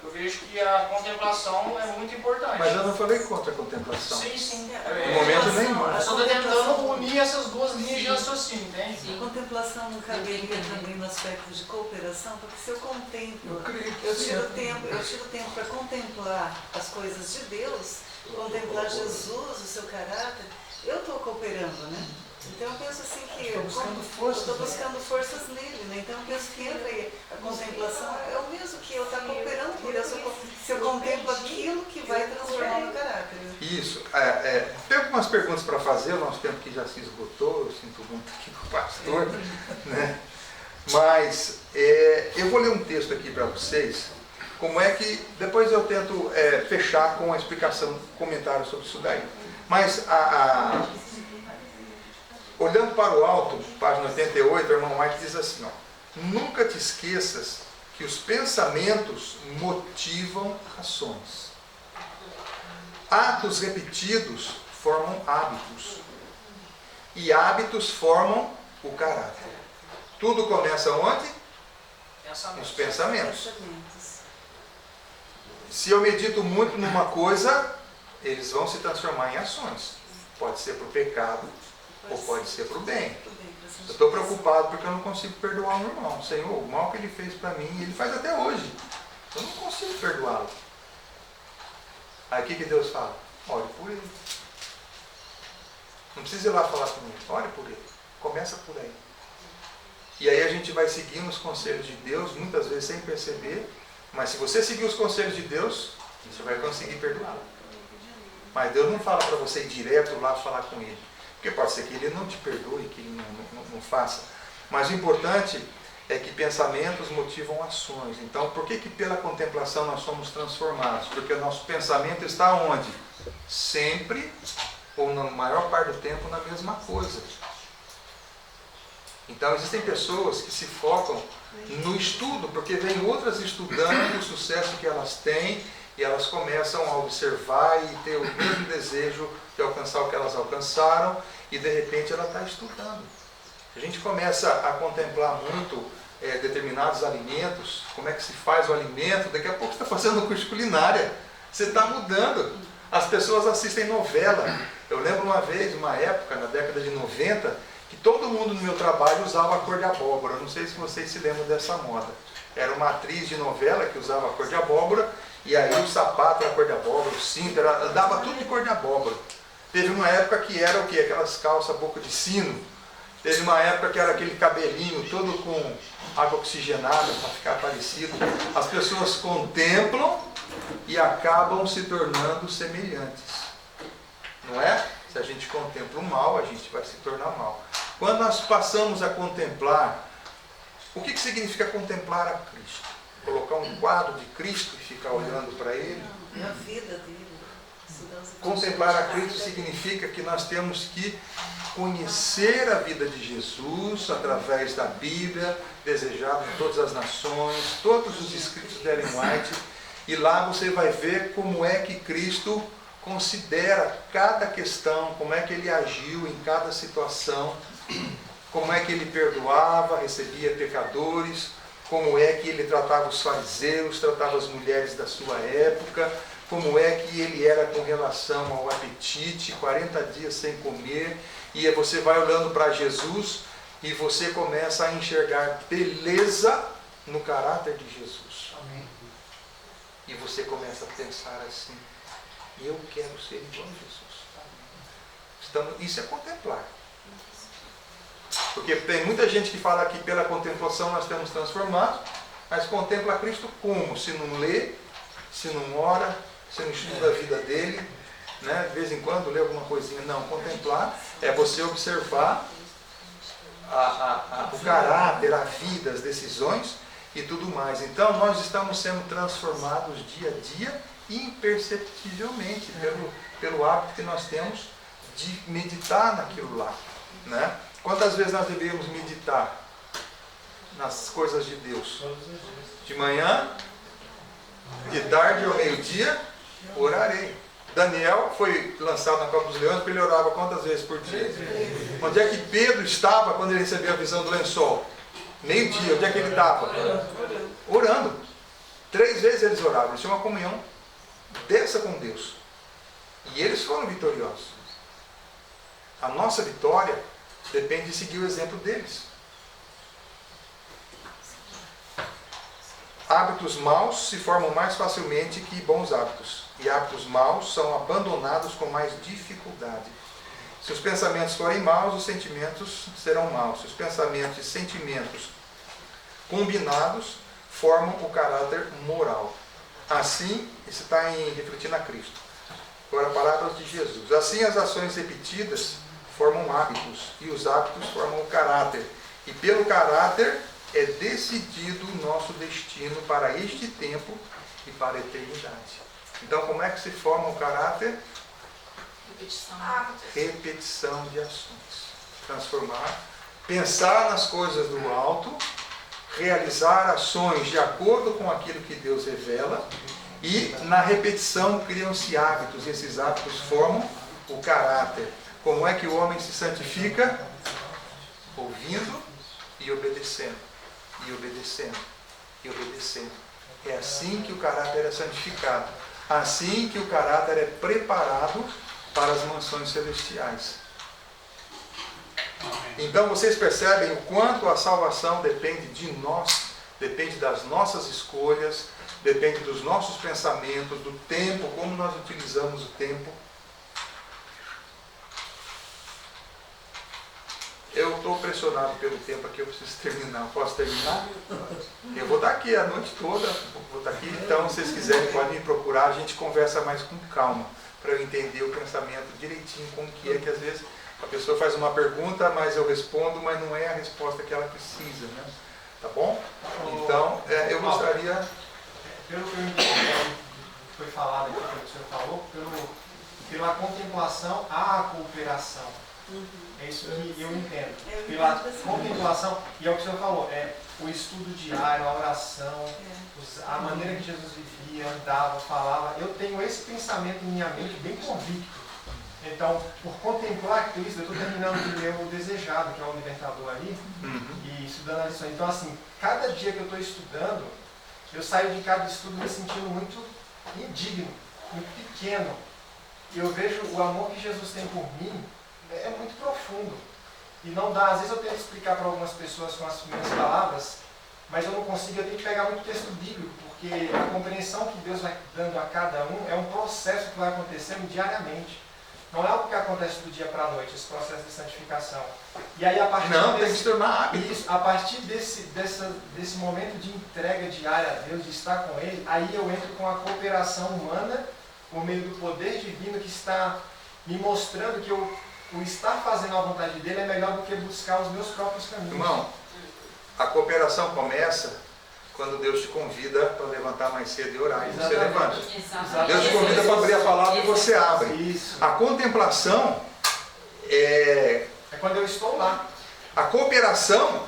Eu vejo que a contemplação é muito importante.
Mas eu não falei contra a contemplação.
Sim.
No momento nenhum.
Eu só estou tentando unir essas duas linhas de raciocínio, entende?
A contemplação não caberia também no aspecto de cooperação, porque se eu contemplo, eu tiro tempo para contemplar as coisas de Deus, contemplar Jesus, o seu caráter, eu estou cooperando, né? Então eu penso assim que eu estou buscando forças nele, né? Então eu penso que entra aí a contemplação é o mesmo que eu estar cooperando com Deus. Se eu contemplo aquilo que vai transformar o caráter.
Isso. Tem algumas perguntas para fazer, o nosso tempo que já se esgotou, eu sinto muito aqui com o pastor, né? Mas eu vou ler um texto aqui para vocês, como é que depois eu tento fechar com a explicação, comentário sobre isso daí. Mas olhando para o alto, página 88, o irmão White diz assim, nunca te esqueças que os pensamentos motivam ações. Atos repetidos formam hábitos. e hábitos formam o caráter. Tudo começa onde? Nos pensamentos. Se eu medito muito numa coisa, eles vão se transformar em ações. Pode ser para o pecado ou pode ser para o bem. Eu estou preocupado porque eu não consigo perdoar um irmão. Senhor, o mal que ele fez para mim, ele faz até hoje. Eu não consigo perdoá-lo. Aí o que Deus fala? Ore por ele. Não precisa ir lá falar com ele. Ore por ele. Começa por aí. E aí a gente vai seguindo os conselhos de Deus, muitas vezes sem perceber. Mas se você seguir os conselhos de Deus, você vai conseguir perdoá-lo. Mas Deus não fala para você ir direto lá falar com ele. Porque pode ser que ele não te perdoe, que ele não faça. Mas o importante é que pensamentos motivam ações. Então, por que pela contemplação nós somos transformados? Porque o nosso pensamento está onde? Sempre, ou na maior parte do tempo, na mesma coisa. Então, existem pessoas que se focam no estudo, porque vem outras estudando o sucesso que elas têm, e elas começam a observar e ter o mesmo desejo de alcançar o que elas alcançaram, e de repente ela está estudando. A gente começa a contemplar muito determinados alimentos, como é que se faz o alimento, daqui a pouco você está fazendo um curso de culinária, você está mudando. As pessoas assistem novela. Eu lembro uma vez, uma época, na década de 90, que todo mundo no meu trabalho usava a cor de abóbora. Não sei se vocês se lembram dessa moda. Era uma atriz de novela que usava a cor de abóbora, e aí o sapato era cor de abóbora, o cinto, dava tudo de cor de abóbora. Teve uma época que era o quê? Aquelas calças boca de sino. Teve uma época que era aquele cabelinho todo com água oxigenada para ficar parecido. As pessoas contemplam e acabam se tornando semelhantes. Não é? Se a gente contempla o mal, a gente vai se tornar mal. Quando nós passamos a contemplar, o que significa contemplar a Cristo? Colocar um quadro de Cristo e ficar olhando para Ele?
É a vida dele.
Contemplar a Cristo significa que nós temos que conhecer a vida de Jesus através da Bíblia, desejado em todas as nações, todos os escritos de Ellen White, e lá você vai ver como é que Cristo considera cada questão, como é que ele agiu em cada situação, como é que ele perdoava, recebia pecadores, como é que ele tratava os fariseus, tratava as mulheres da sua época, como é que ele era com relação ao apetite, 40 dias sem comer, e você vai olhando para Jesus e você começa a enxergar beleza no caráter de Jesus. Amém. E você começa a pensar assim, eu quero ser igual a Jesus. Então, isso é contemplar. Porque tem muita gente que fala que pela contemplação nós temos transformados, mas contempla Cristo como? Se não lê, se não ora, se não estuda a vida dele, né? De vez em quando lê alguma coisinha. Não, contemplar é você observar o caráter, a vida, as decisões e tudo mais. Então nós estamos sendo transformados dia a dia, imperceptivelmente, pelo hábito que nós temos de meditar naquilo lá, né? Quantas vezes nós deveríamos meditar nas coisas de Deus? De manhã, de tarde ao meio-dia, orarei. Daniel foi lançado na Cova dos Leões porque ele orava quantas vezes por dia? Onde é que Pedro estava quando ele recebeu a visão do lençol? Meio-dia, onde é que ele estava? Orando. 3 vezes eles oravam, eles tinham uma comunhão dessa com Deus. E eles foram vitoriosos. A nossa vitória depende de seguir o exemplo deles. Hábitos maus se formam mais facilmente que bons hábitos. E hábitos maus são abandonados com mais dificuldade. Se os pensamentos forem maus, os sentimentos serão maus. Se os pensamentos e sentimentos combinados formam o caráter moral. Assim, isso está em refletindo a Cristo. Agora, palavras de Jesus. Assim, as ações repetidas formam hábitos, e os hábitos formam o caráter. E pelo caráter é decidido o nosso destino para este tempo e para a eternidade. Então, como é que se forma o caráter? Repetição de ações. Transformar, pensar nas coisas do alto, realizar ações de acordo com aquilo que Deus revela, e na repetição criam-se hábitos. Esses hábitos formam o caráter. Como é que o homem se santifica? Ouvindo e obedecendo. E obedecendo. E obedecendo. É assim que o caráter é santificado. Assim que o caráter é preparado para as mansões celestiais. Então vocês percebem o quanto a salvação depende de nós, depende das nossas escolhas, depende dos nossos pensamentos, do tempo, como nós utilizamos o tempo. Eu estou pressionado pelo tempo aqui, eu preciso terminar. Posso terminar? Eu vou estar aqui a noite toda, vou estar aqui, então se vocês quiserem podem me procurar, a gente conversa mais com calma, para eu entender o pensamento direitinho, como que é que às vezes a pessoa faz uma pergunta, mas eu respondo, mas não é a resposta que ela precisa, né? Tá bom? Então, eu gostaria...
Pelo que eu entendi, foi falado aqui, pelo que o senhor falou, pela contemplação há a cooperação. É isso que eu entendo. Pela contemplação, e é o que o senhor falou, o estudo diário, a oração, a maneira que Jesus vivia, andava, falava. Eu tenho esse pensamento em minha mente bem convicto. Então, por contemplar Cristo, eu estou terminando de ler o Desejado, que é o Libertador ali, e estudando a lição. Então, assim, cada dia que eu estou estudando, eu saio de cada estudo me sentindo muito indigno, muito pequeno. E eu vejo o amor que Jesus tem por mim, é muito profundo. E não dá, às vezes eu tento explicar para algumas pessoas com as minhas palavras, mas eu não consigo, eu tenho que pegar muito texto bíblico, porque a compreensão que Deus vai dando a cada um é um processo que vai acontecendo diariamente. Não é algo que acontece do dia para a noite, esse processo de santificação. E aí, a partir
tem que se tornar hábito.
Isso, a partir desse momento de entrega diária a Deus, de estar com Ele, aí eu entro com a cooperação humana, por meio do poder divino que está me mostrando que o estar fazendo a vontade dele é melhor do que buscar os meus próprios caminhos.
Irmão, a cooperação começa quando Deus te convida para levantar mais cedo e orar, e você levanta.
Exatamente.
Deus te convida para abrir a palavra e você abre.
Isso.
A contemplação é
quando eu estou lá.
A cooperação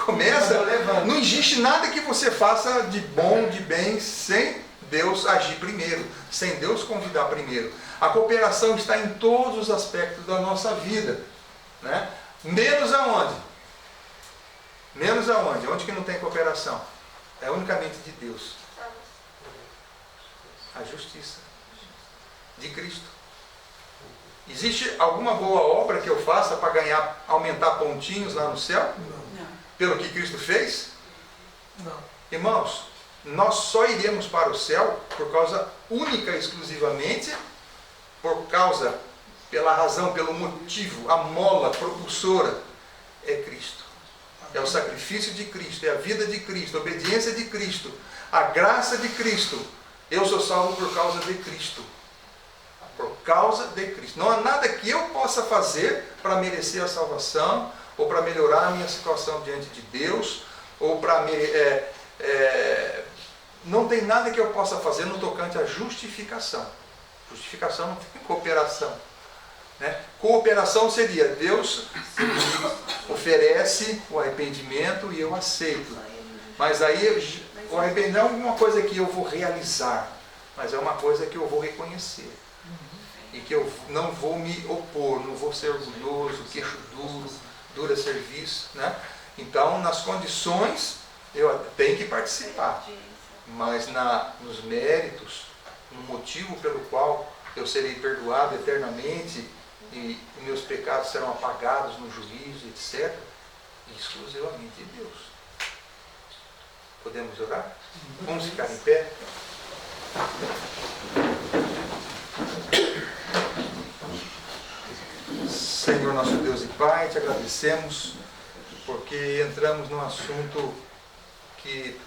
começa, não existe nada que você faça de bom, de bem, sem Deus agir primeiro, sem Deus convidar primeiro. A cooperação está em todos os aspectos da nossa vida, né? Menos aonde? Menos aonde? Onde que não tem cooperação? É unicamente de Deus. A justiça de Cristo. Existe alguma boa obra que eu faça para aumentar pontinhos lá no céu?
Não.
Pelo que Cristo fez?
Não.
Irmãos, nós só iremos para o céu por causa única e exclusivamente, pela razão, pelo motivo, a mola propulsora é Cristo. É o sacrifício de Cristo, é a vida de Cristo, a obediência de Cristo, a graça de Cristo. Eu sou salvo por causa de Cristo. Por causa de Cristo. Não há nada que eu possa fazer para merecer a salvação, ou para melhorar a minha situação diante de Deus, ou para... não tem nada que eu possa fazer no tocante à justificação. Justificação não tem cooperação. Né? Cooperação seria Deus oferece o arrependimento e eu aceito. Mas aí o arrependimento não é uma coisa que eu vou realizar, mas é uma coisa que eu vou reconhecer. E que eu não vou me opor, não vou ser orgulhoso, queixo duro, dura serviço. Né? Então, nas condições, eu tenho que participar. Mas nos méritos, no motivo pelo qual eu serei perdoado eternamente e meus pecados serão apagados no juízo, etc., exclusivamente de Deus. Podemos orar? Vamos ficar em pé? Senhor nosso Deus e Pai, te agradecemos porque entramos num assunto que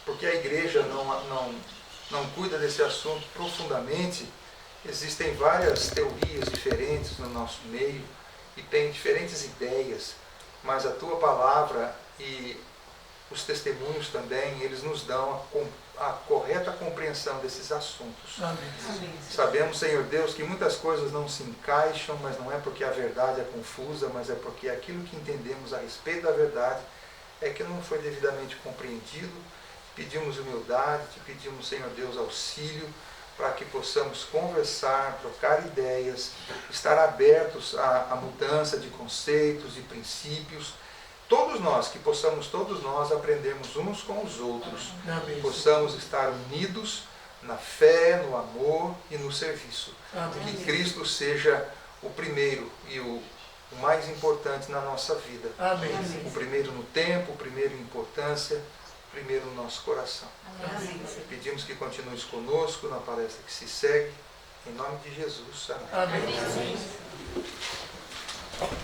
porque a igreja não cuida desse assunto profundamente. Existem várias teorias diferentes no nosso meio e tem diferentes ideias, mas a tua palavra e os testemunhos também, eles nos dão a correta compreensão desses assuntos.
Amém.
Sabemos, Senhor Deus, que muitas coisas não se encaixam, mas não é porque a verdade é confusa, mas é porque aquilo que entendemos a respeito da verdade é que não foi devidamente compreendido. Pedimos humildade, te pedimos, Senhor Deus, auxílio para que possamos conversar, trocar ideias, estar abertos à mudança de conceitos e princípios. Todos nós, que possamos todos nós aprendermos uns com os outros,
Amém.
possamos estar unidos na fé, no amor e no serviço.
Amém.
Que Cristo seja o primeiro e o mais importante na nossa vida.
Amém.
O primeiro no tempo, o primeiro em importância, o primeiro no nosso coração.
Amém.
Pedimos que continues conosco na palestra que se segue. Em nome de Jesus. Amém.
Amém.